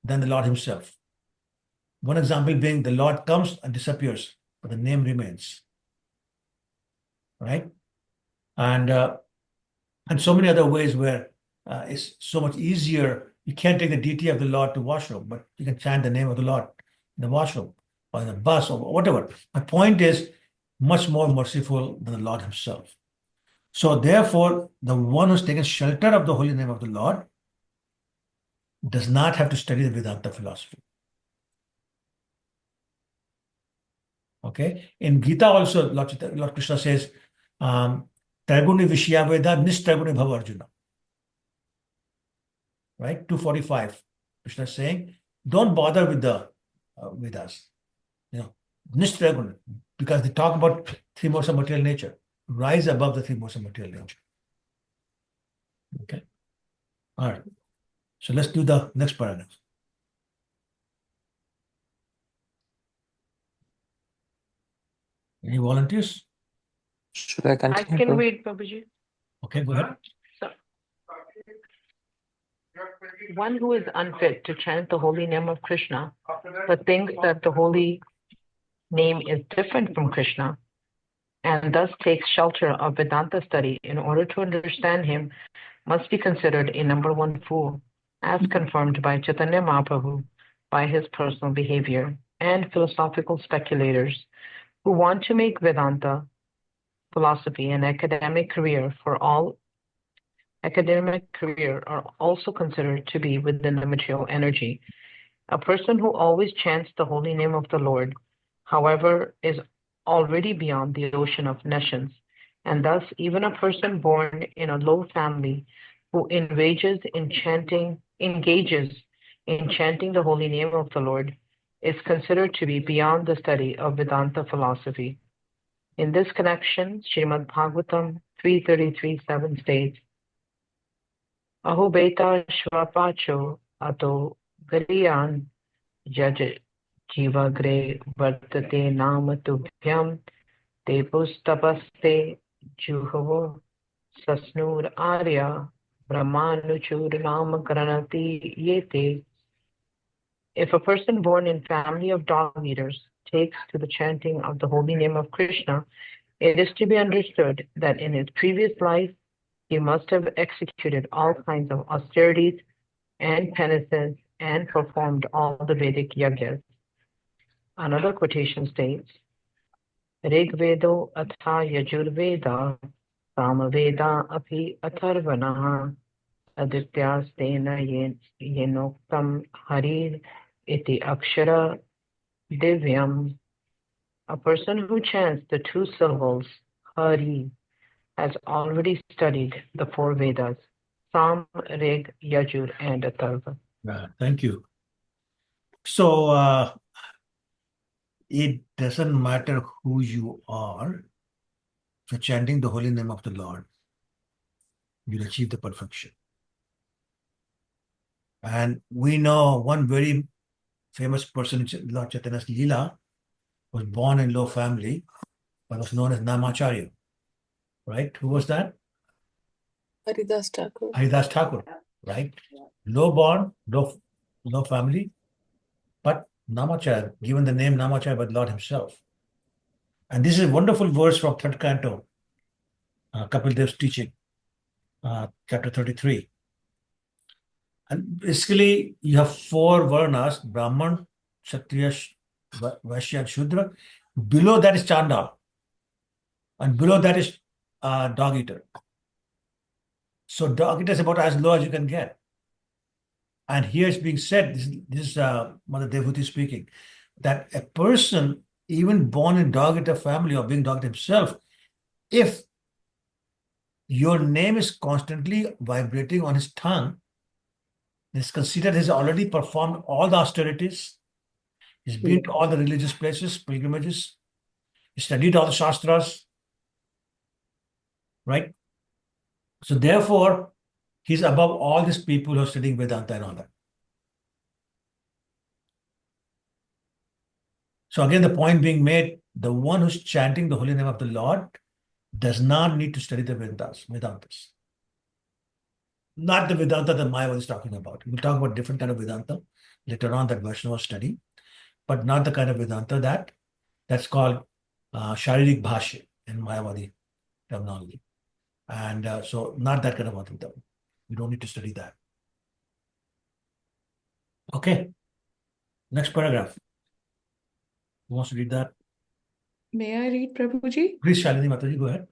than the Lord himself. One example being the Lord comes and disappears, but the name remains. Right? And so many other ways where it's so much easier. You can't take the deity of the Lord to washroom, but you can chant the name of the Lord in the washroom or in the bus or whatever. My point is much more merciful than the Lord himself. So therefore, the one who's taken shelter of the holy name of the Lord does not have to study the Vedanta philosophy. Okay? In Gita also, Lord Krishna says, Traguni Vishya Veda Nistraguni Bhava Arjuna. Right? 245. Krishna is saying, don't bother with the Vedas. Nistraguna, because they talk about three modes of material nature. Rise above the three modes of material nature. Okay? All right. So let's do the next paragraph. Any volunteers? Should I continue? I can read, Prabhuji. Okay, go ahead. So, one who is unfit to chant the holy name of Krishna, but thinks that the holy name is different from Krishna, and thus takes shelter of Vedanta study in order to understand him, must be considered a number one fool, as confirmed by Chaitanya Mahaprabhu by his personal behavior, and philosophical speculators who want to make Vedanta philosophy an academic career are also considered to be within the material energy. A person who always chants the holy name of the Lord, however, is already beyond the ocean of nations, and thus even a person born in a low family who engages in chanting the holy name of the Lord is considered to be beyond the study of Vedanta philosophy. In this connection, Srimad Bhagavatam 3:33-7 states, Aho beta shvapacho ato gariyan jaj jivagre vartate nama tubhyam te pustapaste juhavo sasnur arya brahmanuchur nama karanati yete. If a person born in family of dog eaters takes to the chanting of the holy name of Krishna, it is to be understood that in his previous life he must have executed all kinds of austerities and penances and performed all the Vedic yagyas. Another quotation states, Rig Vedo atha yajurveda samaveda api atharvanaha adityastena yenoktam harir iti akshara divyam. A person who chants the two syllables Hari has already studied the four Vedas, Sam, Rig, Yajur, and Atharva. Thank you. So it doesn't matter who you are. If you're chanting the holy name of the Lord, you'll achieve the perfection. And we know one very famous person in Lord Chaitanya's Lila was born in low family, but was known as Namacharya. Right? Who was that? Haridas Thakur. Haridas Thakur, right? Low born, low family, but Namacharya, given the name Namacharya by the Lord himself. And this is a wonderful verse from third canto, Kapil Dev's teaching, chapter 33. And basically, you have four varnas, Brahman, Kshatriya, Vaishya, and Shudra. Below that is Chandal. And below that is dog eater. So dog eater is about as low as you can get. And here it's being said, this is Mother Devuti speaking, that a person, even born in dog eater family or being dog eater himself, if your name is constantly vibrating on his tongue, it's considered he's already performed all the austerities, he's been to all the religious places, pilgrimages, he studied all the shastras, right? So therefore, he's above all these people who are studying Vedanta and all that. So again, the point being made, the one who's chanting the holy name of the Lord does not need to study the Vedantas. Not the Vedanta that Mayavadi is talking about. We'll talk about different kind of Vedanta later on that Vaishnava study, but not the kind of Vedanta that's called Sharirik Bhashya in Mayavadi terminology. And so not that kind of Vedanta. You don't need to study that. Okay. Next paragraph. Who wants to read that? May I read, Prabhuji? Please, Shalini Mataji, go ahead.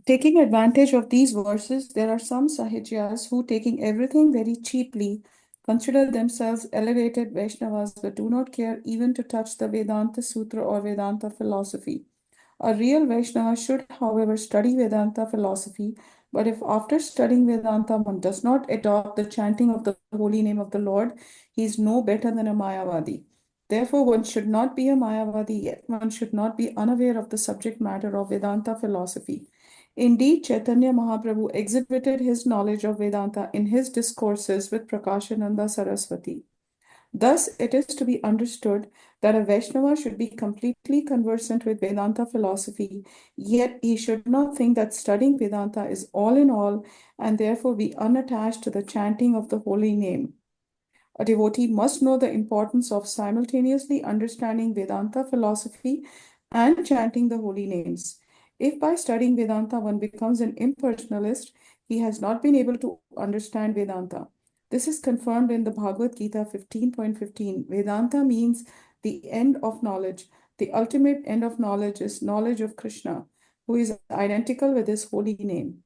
Taking advantage of these verses, there are some Sahajyas who, taking everything very cheaply, consider themselves elevated Vaishnavas but do not care even to touch the Vedanta Sutra or Vedanta philosophy. A real Vaishnava should, however, study Vedanta philosophy, but if after studying Vedanta one does not adopt the chanting of the holy name of the Lord, he is no better than a Mayavadi. Therefore, one should not be a Mayavadi, yet one should not be unaware of the subject matter of Vedanta philosophy. Indeed, Chaitanya Mahaprabhu exhibited his knowledge of Vedanta in his discourses with Prakashananda Saraswati. Thus, it is to be understood that a Vaishnava should be completely conversant with Vedanta philosophy, yet he should not think that studying Vedanta is all in all and therefore be unattached to the chanting of the holy name. A devotee must know the importance of simultaneously understanding Vedanta philosophy and chanting the holy names. If by studying Vedanta one becomes an impersonalist, he has not been able to understand Vedanta. This is confirmed in the Bhagavad Gita 15.15. Vedanta means the end of knowledge. The ultimate end of knowledge is knowledge of Krishna, who is identical with his holy name.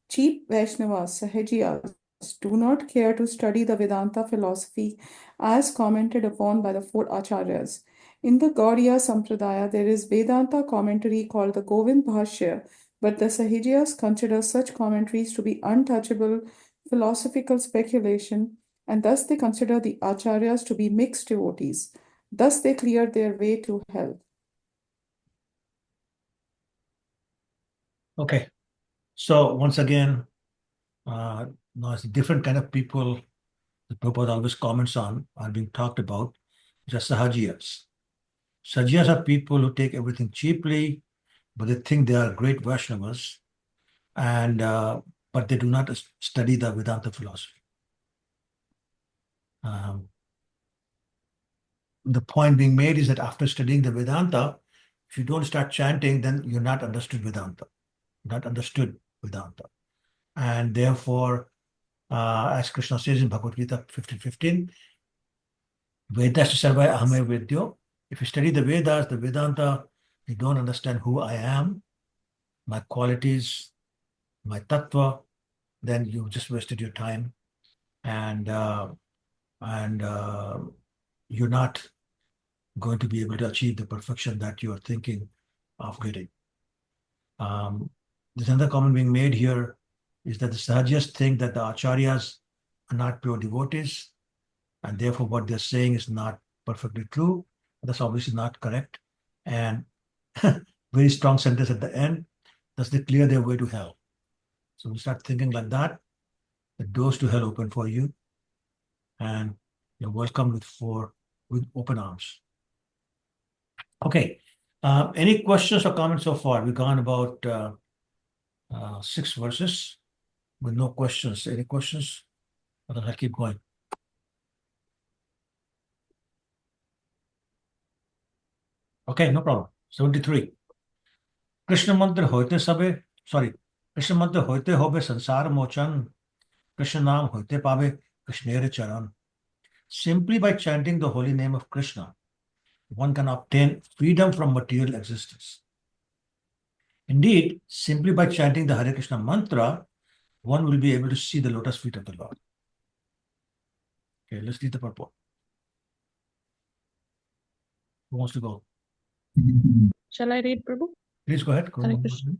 Cheap Vaishnavas, Sahajiyas, do not care to study the Vedanta philosophy as commented upon by the four Acharyas. In the Gaudiya Sampradaya, there is Vedanta commentary called the Govind Bhashya, but the Sahajiyas consider such commentaries to be untouchable philosophical speculation, and thus they consider the Acharyas to be mixed devotees. Thus they clear their way to hell. Okay. So once again, now it's a different kind of people that Prabhupada always comments on are being talked about, which are Sahajiyas. Sahajiyas are people who take everything cheaply, but they think they are great Vaishnavas, and but they do not study the Vedanta philosophy. The point being made is that after studying the Vedanta, if you don't start chanting, then you're not understood Vedanta. Not understood Vedanta. And therefore, as Krishna says in Bhagavad Gita 15:15, Vedas sarvaya ahame vedyo. If you study the Vedas, the Vedanta, you don't understand who I am, my qualities, my tattva, then you just wasted your time, and you're not going to be able to achieve the perfection that you are thinking of getting. There's another comment being made here is that the Sahajiyas think that the Acharyas are not pure devotees, and therefore what they're saying is not perfectly true. That's obviously not correct. And very strong sentence at the end, thus they clear their way to hell. So we start thinking like that, the doors to hell open for you, and you're welcomed with open arms. Okay. Any questions or comments so far? We've gone about 6 verses with no questions. Any questions? Otherwise, I'll keep going. Okay, no problem. 73. Krishna mantra hoite sabe, Krishna mantra hoite hobe sansar mochan, Krishna naam hoite pabe Krishnere charan. Simply by chanting the holy name of Krishna, one can obtain freedom from material existence. Indeed, simply by chanting the Hare Krishna mantra, one will be able to see the lotus feet of the Lord. Okay, let's read the purport. Who wants to go? Shall I read, Prabhu? Please go ahead. Hare Krishna.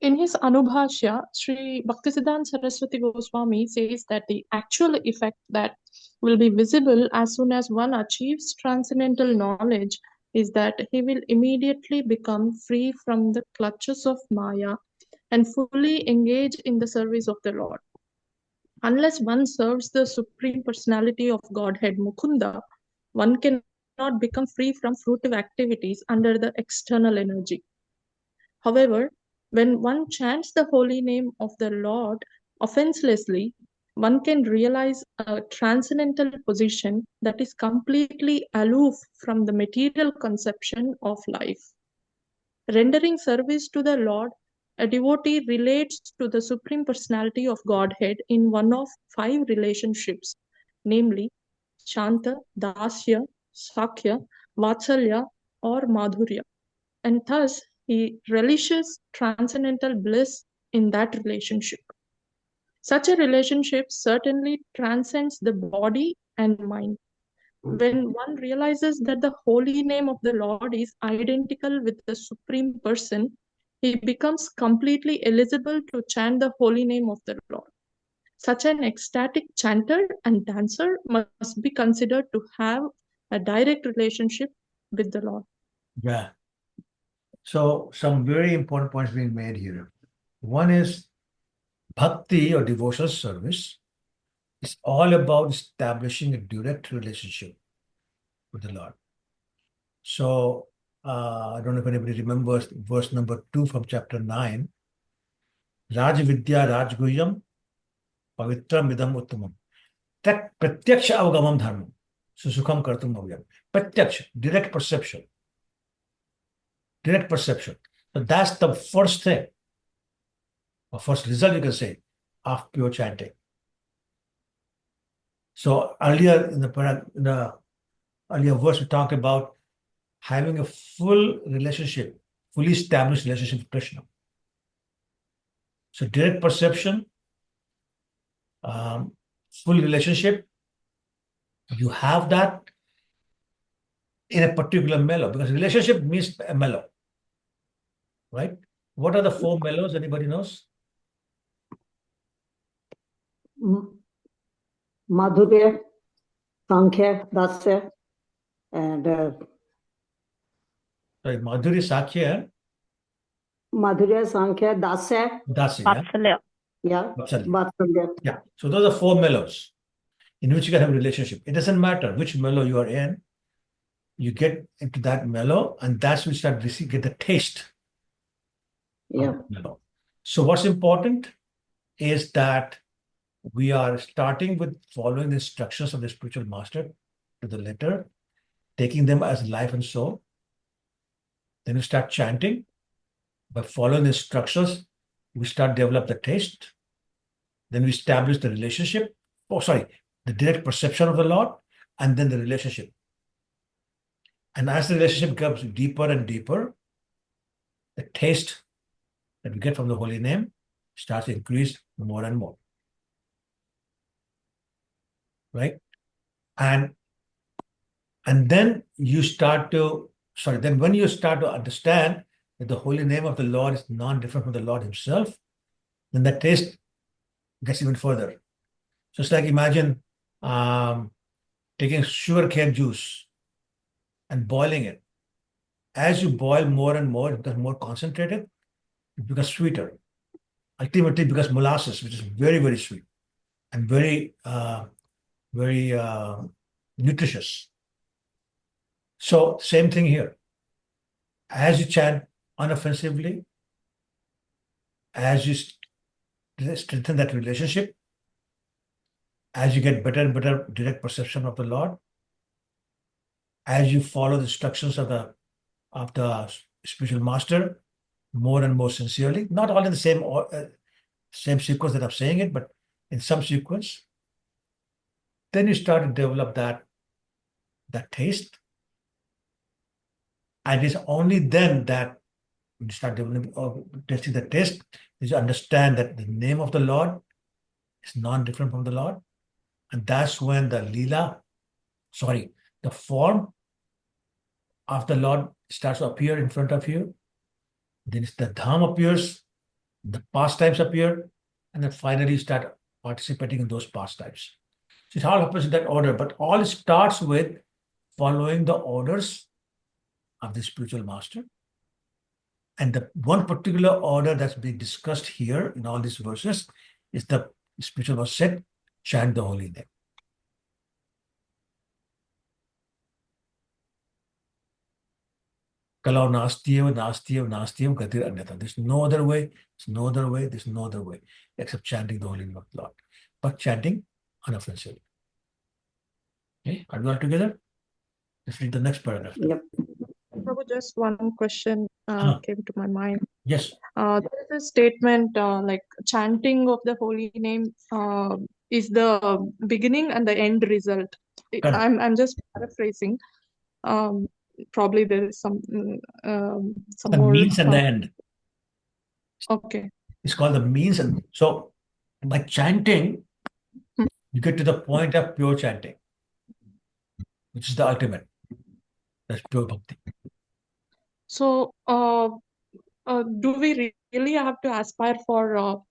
In his Anubhashya, Sri Bhaktisiddhanta Saraswati Goswami says that the actual effect that will be visible as soon as one achieves transcendental knowledge is that he will immediately become free from the clutches of Maya and fully engage in the service of the Lord. Unless one serves the Supreme Personality of Godhead Mukunda, one cannot become free from fruitive activities under the external energy. However, when one chants the holy name of the Lord offenselessly, one can realize a transcendental position that is completely aloof from the material conception of life. Rendering service to the Lord, a devotee relates to the Supreme Personality of Godhead in one of 5 relationships, namely Shanta, Dasya, Sakya, Vatsalya, or Madhurya, and thus he relishes transcendental bliss in that relationship. Such a relationship certainly transcends the body and mind. When one realizes that the holy name of the Lord is identical with the Supreme Person, he becomes completely eligible to chant the holy name of the Lord. Such an ecstatic chanter and dancer must be considered to have a direct relationship with the Lord. Yeah. So some very important points being made here. One is bhakti or devotional service is all about establishing a direct relationship with the Lord. So I don't know if anybody remembers verse number 2 from chapter 9. Raj Vidya Rajguhyam Pavitram Idam Uttamam. Tat Pratyaksha Avagamam Dharmam. Susukham Kartum Avyam. Pratyaksha, direct perception. Direct perception. So that's the first thing, or first result you can say, of pure chanting. So earlier in the earlier verse, we talked about having a full relationship, fully established relationship with Krishna. So direct perception, full relationship, you have that in a particular mellow, because relationship means a mellow, right? What are the 4 mellows? Anybody knows? Madhurya, Sankhya, Dasya, and Sorry, Madhuri, Sakhya, Madhurya, Sankhya, Dasya, Dasya, yeah, Vatsalya. Vatsalya. Yeah. So those are 4 mellows in which you can have a relationship. It doesn't matter which mellow you are in. You get into that mellow, and that's when you start get the taste Yeah. of the mellow. So what's important is that we are starting with following the instructions of the spiritual master to the letter, taking them as life and soul. Then we start chanting. By following the instructions, we start develop the taste. Then we establish the relationship. Oh, sorry, the direct perception of the Lord, and then the relationship. And as the relationship becomes deeper and deeper, the taste that we get from the holy name starts to increase more and more. Right? And then you start to, then when you start to understand that the holy name of the Lord is non-different from the Lord himself, then the taste gets even further. So it's like imagine taking sugarcane juice and boiling it. As you boil more and more, it becomes more concentrated, it becomes sweeter. Ultimately, it becomes molasses, which is very, very sweet and very, very nutritious. So, same thing here. As you chant unoffensively, as you strengthen that relationship, as you get better and better direct perception of the Lord, as you follow the instructions of the spiritual master more and more sincerely, not all in the same sequence that I'm saying it, but in some sequence, then you start to develop that taste. And it's only then that when you start developing or testing the taste, is you understand that the name of the Lord is non-different from the Lord. And that's when the Lila, the form of the Lord starts to appear in front of you. Then the dham appears, the pastimes appear, and then finally you start participating in those pastimes. So it all happens in that order, but all starts with following the orders of the spiritual master. And the one particular order that's being discussed here in all these verses is the spiritual master said, chant the holy name. Kalau nastyev, nastyev, nastyev, gatir anyata. There's no other way, there's no other way, there's no other way except chanting the holy name of the Lord. But chanting unoffensively. Okay, are we all together? Let's read the next paragraph. Yep. Prabhu, just one question came to my mind. Yes. There is a statement like chanting of the holy name is the beginning and the end result. I'm just paraphrasing. Probably there is some The more. means and the end. Okay. It's called the means, and so by chanting, you get to the point of pure chanting, which is the ultimate. That's pure bhakti. So, do we really have to aspire for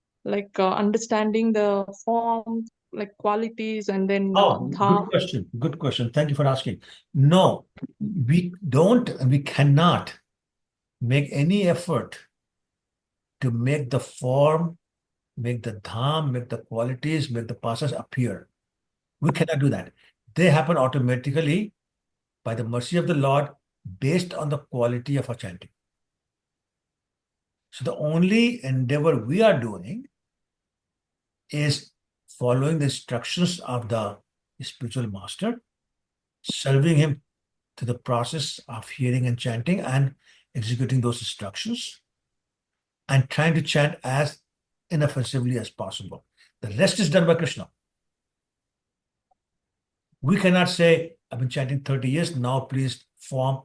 understanding the form, like qualities, and then good question. Good question. Thank you for asking. No, we don't and we cannot make any effort to make the form, make the dham, make the qualities, make the pasas appear. We cannot do that. They happen automatically by the mercy of the Lord based on the quality of our chanting. So the only endeavor we are doing is following the instructions of the spiritual master, serving him to the process of hearing and chanting and executing those instructions, and trying to chant as inoffensively as possible. The rest is done by Krishna. We cannot say, I've been chanting 30 years, now please form,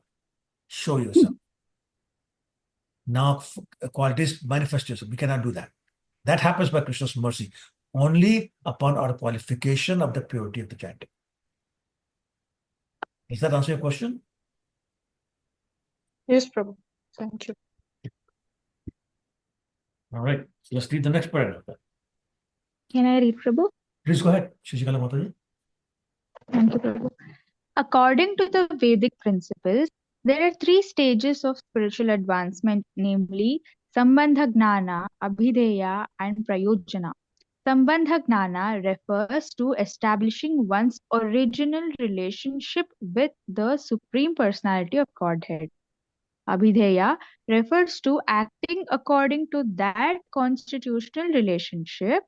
show yourself. Now qualities manifest yourself. We cannot do that. That happens by Krishna's mercy, only upon our qualification of the purity of the chanting. Does that answer your question? Yes, Prabhu. Thank you. All right. So let's read the next paragraph. Can I read, Prabhu? Please go ahead, Shishikala Mataji. Thank you, Prabhu. According to the Vedic principles, there are three stages of spiritual advancement, namely Sambandha Gnana, Abhideya, and Prayojana. Sambandha Gnana refers to establishing one's original relationship with the Supreme Personality of Godhead. Abhideya refers to acting according to that constitutional relationship,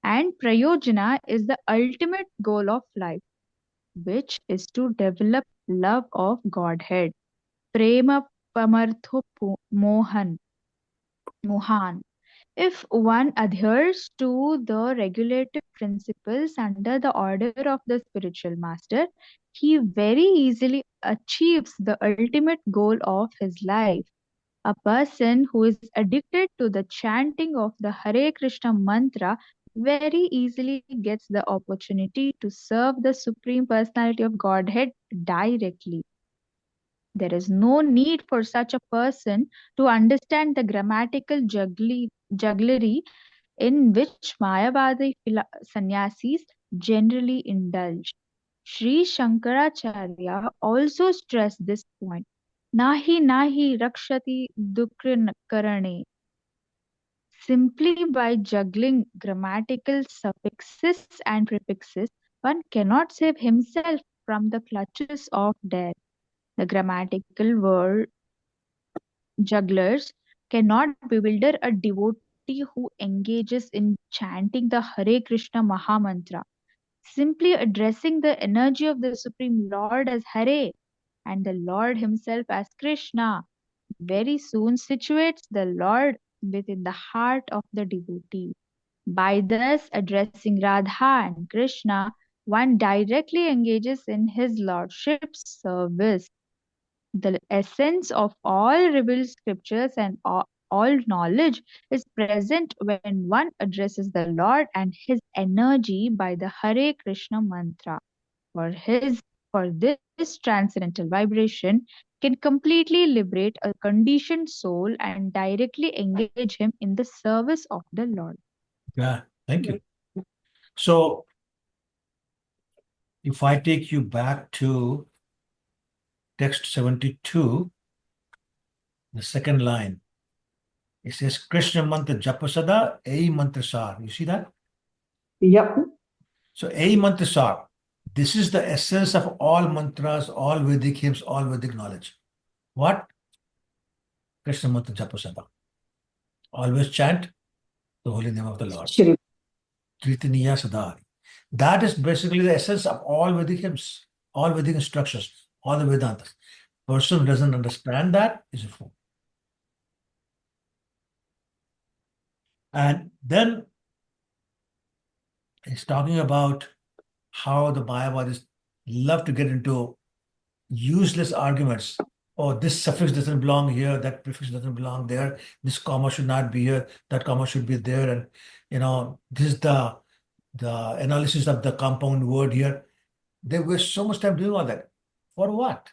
and Prayojana is the ultimate goal of life, which is to develop love of Godhead. Prema Pamartho Mohan. If one adheres to the regulative principles under the order of the spiritual master, he very easily achieves the ultimate goal of his life. A person who is addicted to the chanting of the Hare Krishna mantra very easily gets the opportunity to serve the Supreme Personality of Godhead directly. There is no need for such a person to understand the grammatical jugglery in which Mayavadi sannyasis generally indulge. Sri Shankaracharya also stressed this point. Nahi nahi rakshati dukkarane. Simply by juggling grammatical suffixes and prefixes, one cannot save himself from the clutches of death. The grammatical word jugglers cannot bewilder a devotee who engages in chanting the Hare Krishna Mahamantra. Simply addressing the energy of the Supreme Lord as Hare and the Lord himself as Krishna very soon situates the Lord within the heart of the devotee. By thus addressing Radha and Krishna, one directly engages in his lordship's service. The essence of all revealed scriptures and all knowledge is present when one addresses the Lord and his energy by the Hare Krishna mantra. For this transcendental vibration can completely liberate a conditioned soul and directly engage him in the service of the Lord. Yeah, thank you. So if I take you back to text 72, the second line, it says Krishna mantra japasada ei mantra sar. You see that? Yep. So ei mantra sar. This is the essence of all mantras, all Vedic hymns, all Vedic knowledge. What? Krishna mantra japasada. Always chant the holy name of the Lord. Shri. Tritaniya sadari. That is basically the essence of all Vedic hymns, all Vedic instructions, all the Vedantas. Person who doesn't understand that is a fool. And then he's talking about how the Mayavadis love to get into useless arguments. Oh, this suffix doesn't belong here, that prefix doesn't belong there, this comma should not be here, that comma should be there, and this is the analysis of the compound word here. They waste so much time doing all that. For what?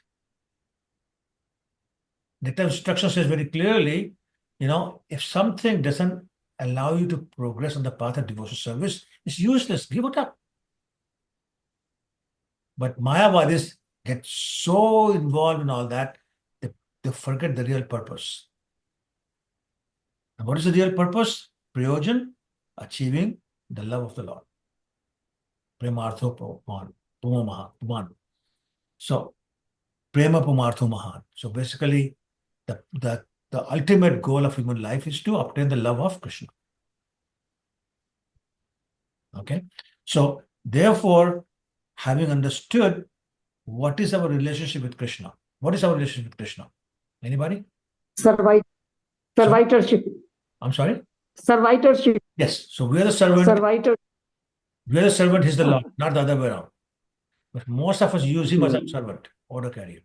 The instruction says very clearly, if something doesn't allow you to progress on the path of devotional service, it's useless. Give it up. But Mayavadis get so involved in all that, they forget the real purpose. And what is the real purpose? Prayojan, achieving the love of the Lord. Premartho Puman. So, Prema Pumartho Mahan. So basically, the ultimate goal of human life is to obtain the love of Krishna. Okay? So, therefore, having understood what is our relationship with Krishna, what is our relationship with Krishna? Anybody? Servitorship. I'm sorry? Servitorship. Yes. So we are the servant. We are the servant, he's the Lord, not the other way around. But most of us use him as a servant, order carrier.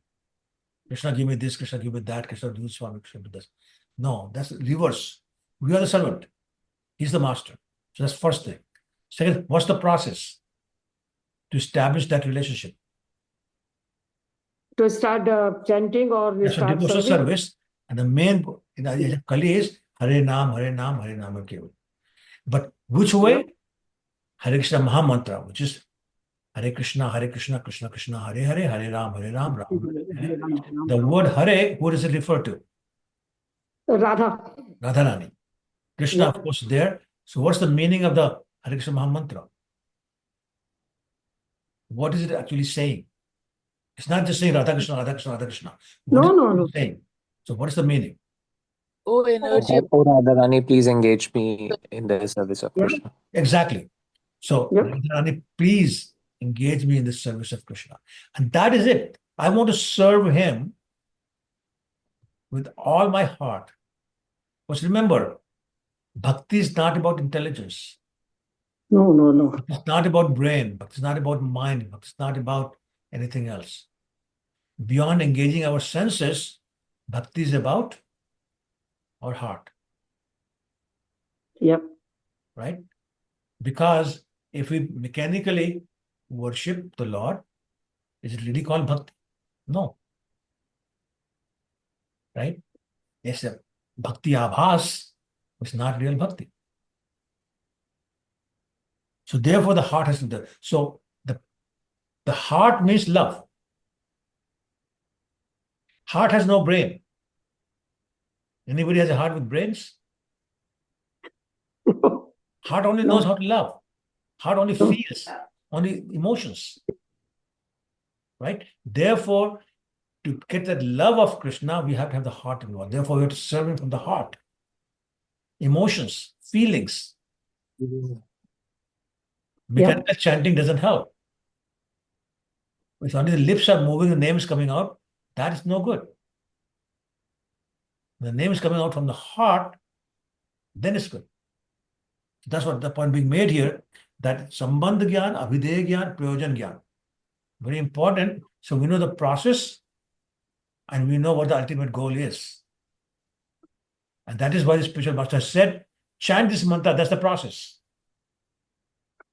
Krishna, give me this, Krishna, give me that, Krishna, do this, Swami, Krishna, do this. No, that's reverse. We are the servant. He's the master. So that's first thing. Second, what's the process to establish that relationship? To start chanting or That's a start devotional serving? service. And the main in the Kali is Hare Nam, Hare Nam, Hare Nam Keval. But which way? Hare Krishna Maha Mantra, which is Hare Krishna, Krishna Krishna, Hare Hare, Hare Ram, Ram Hare Hare. The word Hare, who does it refer to? Radha. Radharani. Krishna, Yep. of course, there. So what's the meaning of the Hare Krishna Maha Mantra? What is it actually saying? It's not just saying Radha Krishna, Radha Krishna, Radha Krishna. What is it saying? So what is the meaning? Oh, energy. Oh, Radharani, please engage me in the service of Yeah. Krishna. Exactly. So, Yep. Radharani, please engage me in the service of Krishna. And that is it. I want to serve him with all my heart. Because remember, bhakti is not about intelligence. No. It's not about brain. Bhakti is not about mind. Bhakti is not about anything else. Beyond engaging our senses, bhakti is about our heart. Yep. Right? Because if we mechanically worship the Lord, is it really called bhakti? No. Right? It's a bhakti abhas, it's not real bhakti. So therefore the heart has to, so the heart means love. Heart has no brain. Anybody has a heart with brains? Heart only knows how to love. Heart only feels, only emotions. Right? Therefore, to get that love of Krishna, we have to have the heart involved. Therefore, we have to serve him from the heart. Emotions, feelings. Mechanical chanting doesn't help. If only the lips are moving, the name is coming out, that is no good. The name is coming out from the heart, then it's good. That's what the point being made here, that Sambandh Gyan, Abhideya Gyan, Prayojan Gyan. Very important. So we know the process and we know what the ultimate goal is. And that is why the spiritual master said, chant this mantra, that's the process.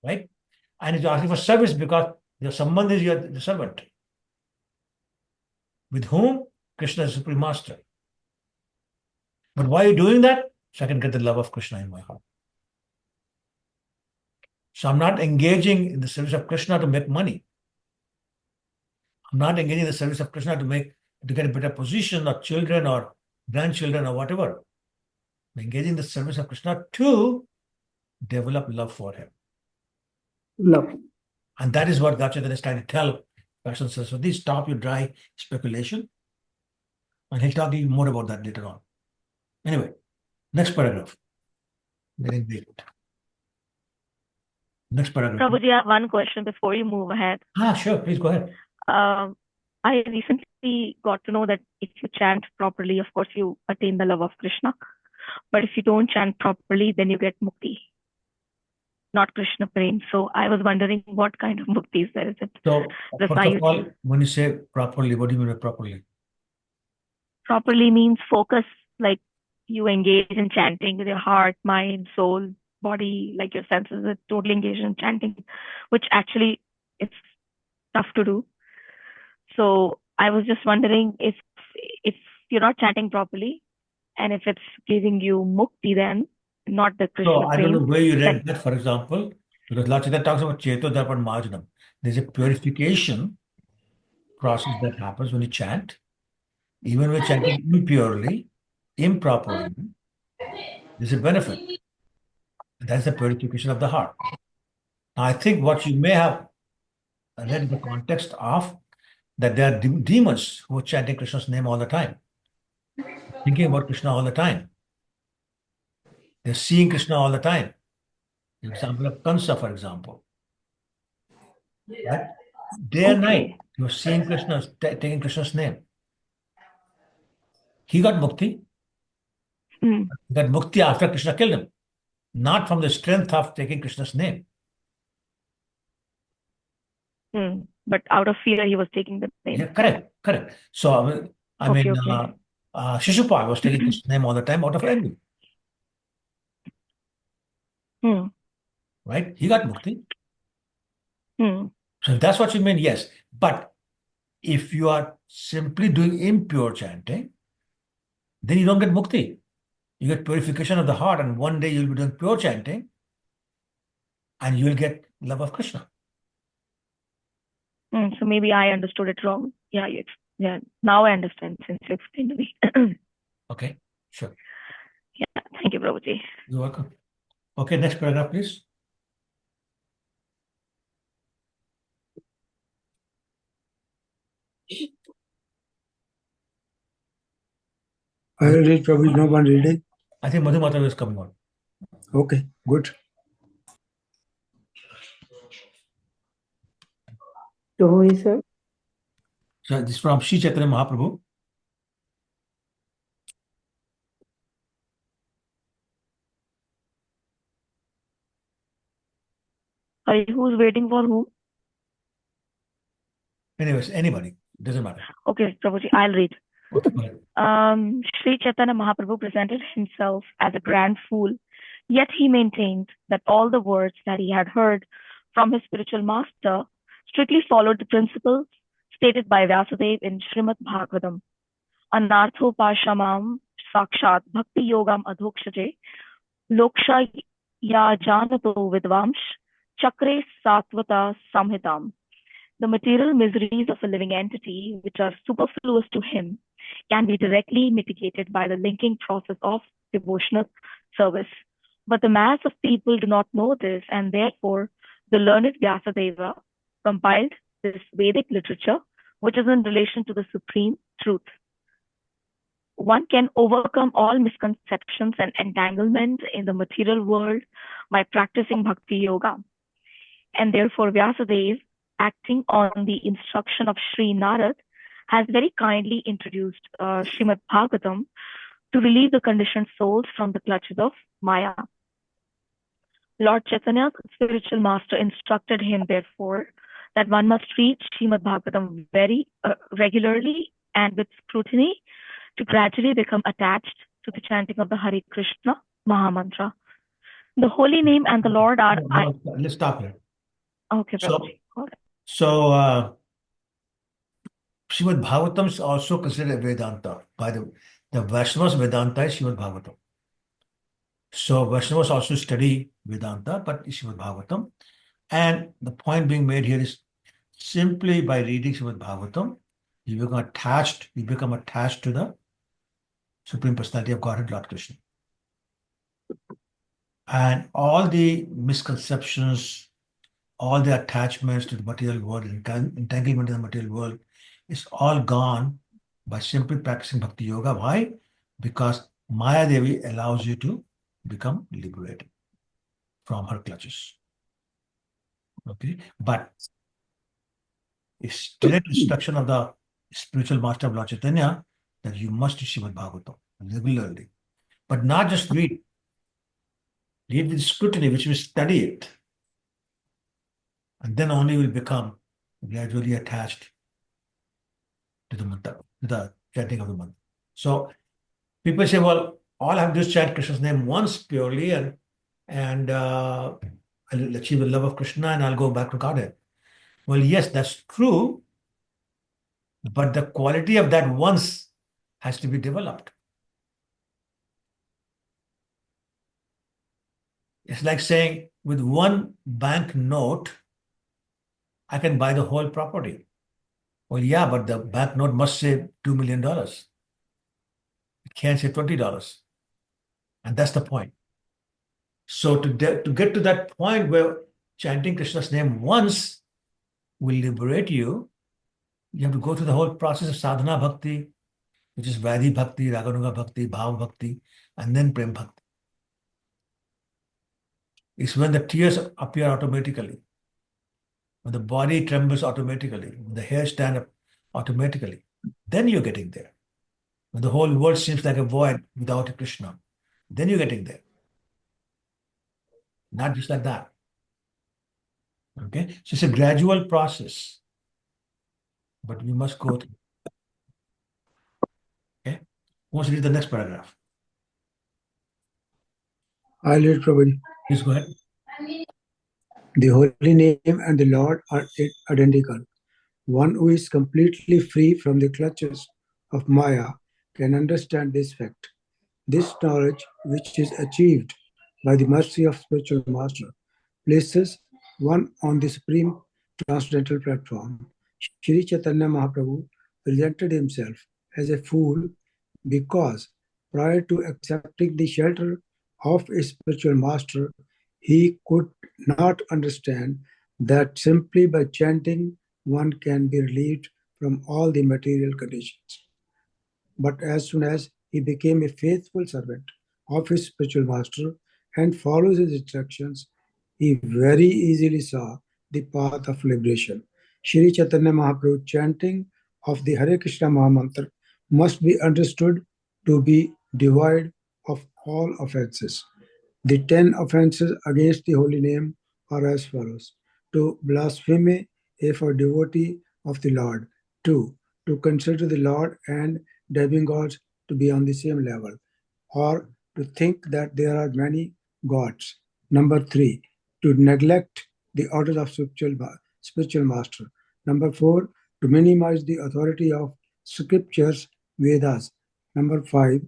Right? And you're asking for service because your Sambandh is your servant. With whom? Krishna is the Supreme Master. But why are you doing that? So I can get the love of Krishna in my heart. So I'm not engaging in the service of Krishna to make money. I'm not engaging in the service of Krishna to get a better position or children or grandchildren or whatever. I'm engaging in the service of Krishna to develop love for him. Love. And that is what Gachatana is trying to tell Vaishnava Saraswati. Stop your dry speculation. And he'll talk to you more about that later on. Anyway, next paragraph. Getting late. Next paragraph. Prabhuji, I have one question before you move ahead. Sure, please go ahead. I recently got to know that if you chant properly, of course, you attain the love of Krishna. But if you don't chant properly, then you get mukti, not Krishna prem. So I was wondering what kind of mukti is there? Is it? So, first of all, when you say properly, what do you mean by properly? Properly means focus, like you engage in chanting with your heart, mind, soul, body, like your senses are totally engaged in chanting, which actually it's tough to do. So I was just wondering if you're not chanting properly and if it's giving you mukti, then not the Krishna So I don't know prem. where you read that, for example, because Lord Chaitanya talks about Cheto Darpan Marjanam. There's a purification process that happens when you chant. Even when you're chanting impurely, improperly, there's a benefit. That's the purification of the heart. Now, I think what you may have read in the context of that there are demons who are chanting Krishna's name all the time, thinking about Krishna all the time. They're seeing Krishna all the time. The example of Kansa, for example. Right? Day and night, you're seeing Krishna, taking Krishna's name. He got mukti. He got mukti after Krishna killed him, not from the strength of taking Krishna's name. But out of fear, he was taking the name. Yeah, correct. So, Shishupal was taking Krishna's name all the time out of envy. Right? He got mukti. So if that's what you mean, yes. But if you are simply doing impure chanting, then you don't get mukti. You get purification of the heart, and one day you'll be doing pure chanting, and you will get love of Krishna. So maybe I understood it wrong. Yeah, now I understand since you explained to me. Okay, sure. Yeah, thank you, Prabhuji. You're welcome. Okay, next paragraph, please. I will read, Prabhuji. No one reading? I think Madhu Matav is coming on. Okay, good. So who is sir? So this is from Sri Chaitanya Mahaprabhu. Sorry, who's waiting for whom? Anyways, anybody, doesn't matter. Okay, Prabhuji, I'll read. Okay, go ahead. Sri Chaitanya Mahaprabhu presented himself as a grand fool, yet he maintained that all the words that he had heard from his spiritual master strictly followed the principles stated by Vyasadeva in Srimad Bhagavatam. Anartho pashamam sakshat bhakti yogam adhokshaje loksha ya janato vidvamsh chakre satvata samhitam. The material miseries of a living entity, which are superfluous to him, can be directly mitigated by the linking process of devotional service. But the mass of people do not know this, and therefore the learned Vyasadeva compiled this Vedic literature, which is in relation to the supreme truth. One can overcome all misconceptions and entanglement in the material world by practicing Bhakti Yoga. And therefore Vyasadeva, acting on the instruction of Sri Narad, has very kindly introduced Srimad Bhagavatam to relieve the conditioned souls from the clutches of Maya. Lord Chaitanya's spiritual master instructed him, therefore, that one must read Srimad Bhagavatam very regularly and with scrutiny to gradually become attached to the chanting of the Hare Krishna Mahamantra. The holy name and the Lord are... Let's stop here. Okay, Prabhuji. So Srimad Bhagavatam is also considered Vedanta. By the Vaishnavas, Vedanta is Srimad Bhagavatam. So Vaishnavas also study Vedanta, but Srimad Bhagavatam. And the point being made here is simply by reading Srimad Bhagavatam, you become attached to the Supreme Personality of Godhead, Lord Krishna. And all the misconceptions, all the attachments to the material world, entanglement in the material world, is all gone by simply practicing Bhakti Yoga. Why? Because Maya Devi allows you to become liberated from her clutches. Okay, but it's direct instruction of the spiritual master of Lord Chaitanya that you must do Srimad Bhagavatam regularly, but not just read with scrutiny, which will study it, and then only will become gradually attached to the mantra, to the chanting of the mantra. So people say, well, all I have to do is chant Krishna's name once purely, and I'll achieve the love of Krishna, and I'll go back to Godhead. Well, yes, that's true, but the quality of that once has to be developed. It's like saying, with one bank note, I can buy the whole property. Well, yeah, but the bank note must say $2 million. It can't say $20. And that's the point. So to get to that point where chanting Krishna's name once will liberate you, you have to go through the whole process of sadhana bhakti, which is Vaidhi bhakti, Raganuga bhakti, Bhav bhakti, and then Prem bhakti. It's when the tears appear automatically, when the body trembles automatically, when the hair stand up automatically, then you're getting there. When the whole world seems like a void without a Krishna, then you're getting there. Not just like that. Okay? So it's a gradual process, but we must go through. Okay? Who wants to read the next paragraph? I'll read, Prabhuji. Please go ahead. The holy name and the Lord are identical. One who is completely free from the clutches of Maya can understand this fact. This knowledge, which is achieved by the mercy of spiritual master, places one on the supreme transcendental platform. Sri Chaitanya Mahaprabhu presented himself as a fool because prior to accepting the shelter of a spiritual master, he could not understand that simply by chanting one can be relieved from all the material conditions. But as soon as he became a faithful servant of his spiritual master and follows his instructions, he very easily saw the path of liberation. Shri Chaitanya Mahaprabhu chanting of the Hare Krishna Mahamantra must be understood to be devoid of all offenses. The 10 offenses against the holy name are as follows: to blaspheme a for devotee of the Lord, 2. To consider the Lord and demigods to be on the same level, or to think that there are many gods. Number 3, to neglect the orders of spiritual master. Number 4, to minimize the authority of scriptures, Vedas. Number 5,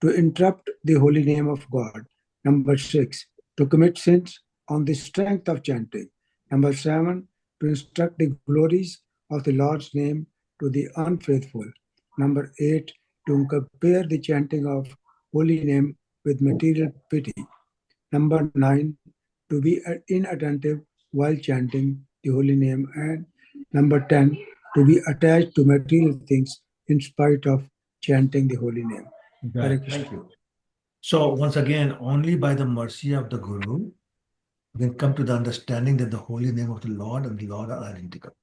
to interrupt the holy name of God. Number 6, to commit sins on the strength of chanting. Number 7, to instruct the glories of the Lord's name to the unfaithful. Number 8, to compare the chanting of holy name with material pity. Number 9, to be inattentive while chanting the holy name. And number 10, to be attached to material things in spite of chanting the holy name. Right. Thank you. So once again, only by the mercy of the Guru, we can come to the understanding that the holy name of the Lord and the Lord are identical.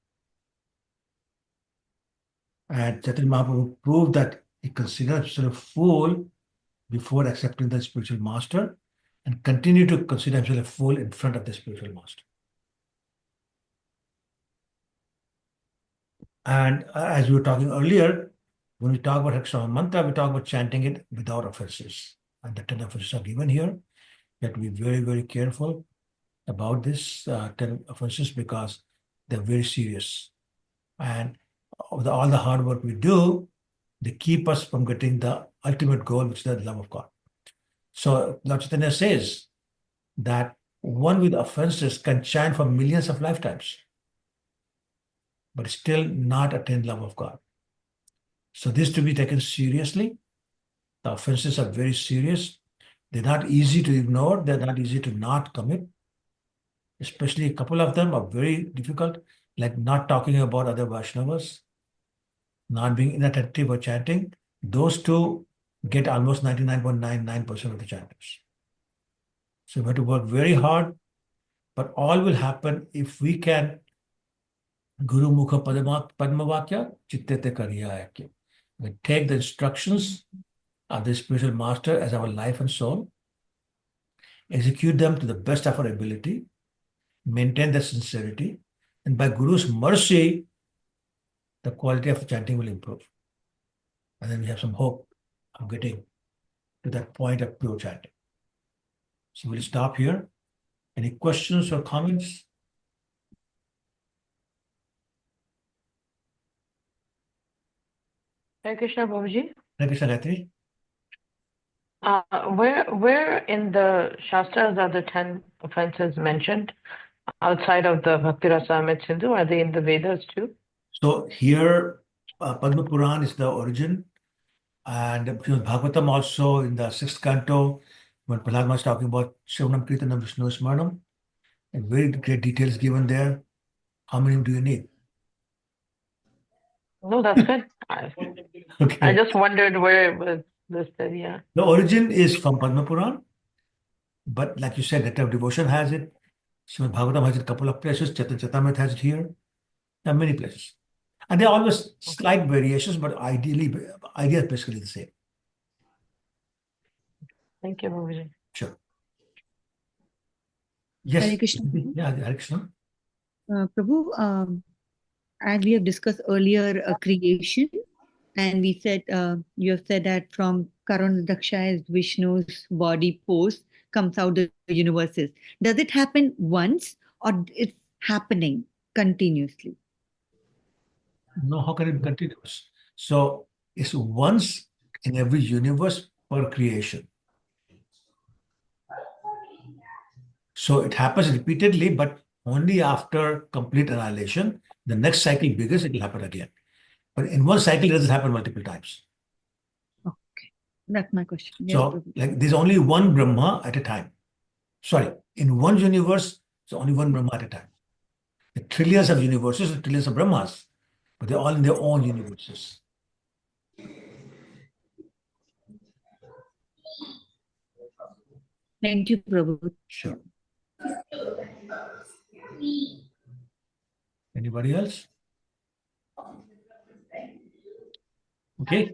And Chaitanya Mahaprabhu proved that he considered himself a fool before accepting the spiritual master and continued to consider himself a fool in front of the spiritual master. And as we were talking earlier, when we talk about Hare Krishna mantra, we talk about chanting it without offenses. And the 10 offenses are given here. You have to be very, very careful about this 10 offenses because they're very serious. And with all the hard work we do, they keep us from getting the ultimate goal, which is the love of God. So Lord Chaitanya says that one with offenses can chant for millions of lifetimes, but still not attain love of God. So this to be taken seriously. The offenses are very serious. They're not easy to ignore. They're not easy to not commit. Especially a couple of them are very difficult, like not talking about other Vaishnavas, not being inattentive or chanting. Those two get almost 99.99% of the chanters. So we have to work very hard, but all will happen if we can Guru Mukha Padmavakya Chittete Kariyayakya. We take the instructions of the spiritual master as our life and soul, execute them to the best of our ability, maintain the sincerity, and by Guru's mercy, the quality of chanting will improve. And then we have some hope of getting to that point of pure chanting. So we'll stop here. Any questions or comments? Hare Krishna, Babuji. Hare Krishna, Gayatri. Where in the Shastras are the 10 offenses mentioned outside of the Bhakti Rasamrita Sindhu? Are they in the Vedas too? So here, Padma Puran is the origin, and Bhagavatam also in the 6th canto, when Prahlad was talking about Shravanam Kirtanam Vishnu Smaranam, and very great details given there. How many do you need? No, that's good. I Okay. just wondered where it was listed, yeah. The origin is from Padma Puran, but like you said, Letter of Devotion has it. Srimad Bhagavatam has it a couple of places. Charitamrita has it here. There are many places. And there are always slight variations, but idea is basically the same. Thank you, Babuji. Sure. Yes. Hare Krishna. Yeah, Hare Krishna. Prabhu, as we have discussed earlier, creation, and we said you have said that from Karunadaksha as Vishnu's body pose comes out the universes. Does it happen once or it's happening continuously? No, how can it be continuous? So it's once in every universe per creation. So it happens repeatedly, but only after complete annihilation. The next cycle begins, it will happen again. But in one cycle, it doesn't happen multiple times. Okay, that's my question. Yes, So Prabhu. like there's only one Brahma at a time. Sorry, in one universe, there's only one Brahma at a time. The trillions of universes, the trillions of Brahmas, but they're all in their own universes. Thank you, Prabhu. Sure. Anybody else? Okay.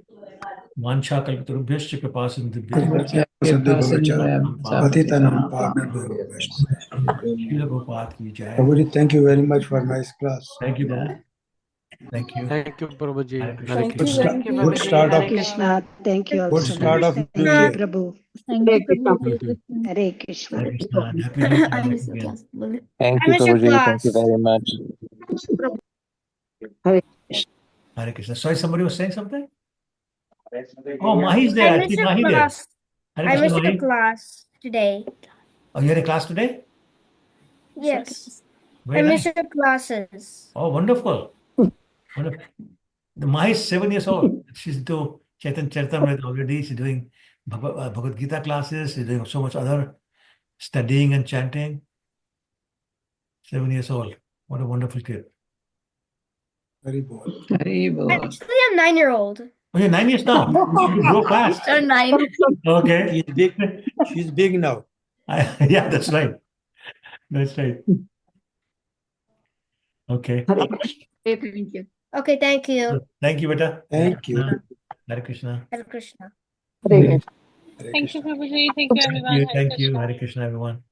Vancha kalpatarubhyascha kripasinubhyascha Patitanam pavanebhyo Vaishnaveshabhyo. Srila Prabhupada ki jai. Prabhuji, thank you very much for nice class. Thank you, Prabhu. Thank you. Thank you, Prabhuji. Hare Krishna. Hare Thank you, Krishna. Thank you, Good Babaji. start Hare of Krishna. Thank you good so start much. of Thank new you, year. Prabhu. Thank you, Prabhu. Thank you. Hare Krishna. Hare Krishna. And happy New Year once again. Thank you, Prabhuji. Thank you very much. Hare Krishna. Hare Krishna. Sorry, somebody was saying something? Oh, Mahi's there. I see Mahi there. Hare I Krishna, missed a Mahi. class today. Oh, you had a class today? Yes. I Very nice. missed the classes. Oh, wonderful. Wonderful. The Mahi is 7 years old. She's into Charitamrita already. She's doing Bhagavad Gita classes. She's doing so much other studying and chanting. 7 years old. What a wonderful kid. Very bol. I'm still a 9-year-old. Oh, you're 9 years now. You grow fast. So 9. Okay. She's big. She's big now. Yeah, that's right. That's right. Okay. Thank you. Okay, thank you. Thank you, beta. Thank you. Hare Krishna. Hare Krishna. Hare Krishna. Thank you, Prabhuji. Thank you, everyone. Hare Thank you. Krishna. Hare Krishna, everyone.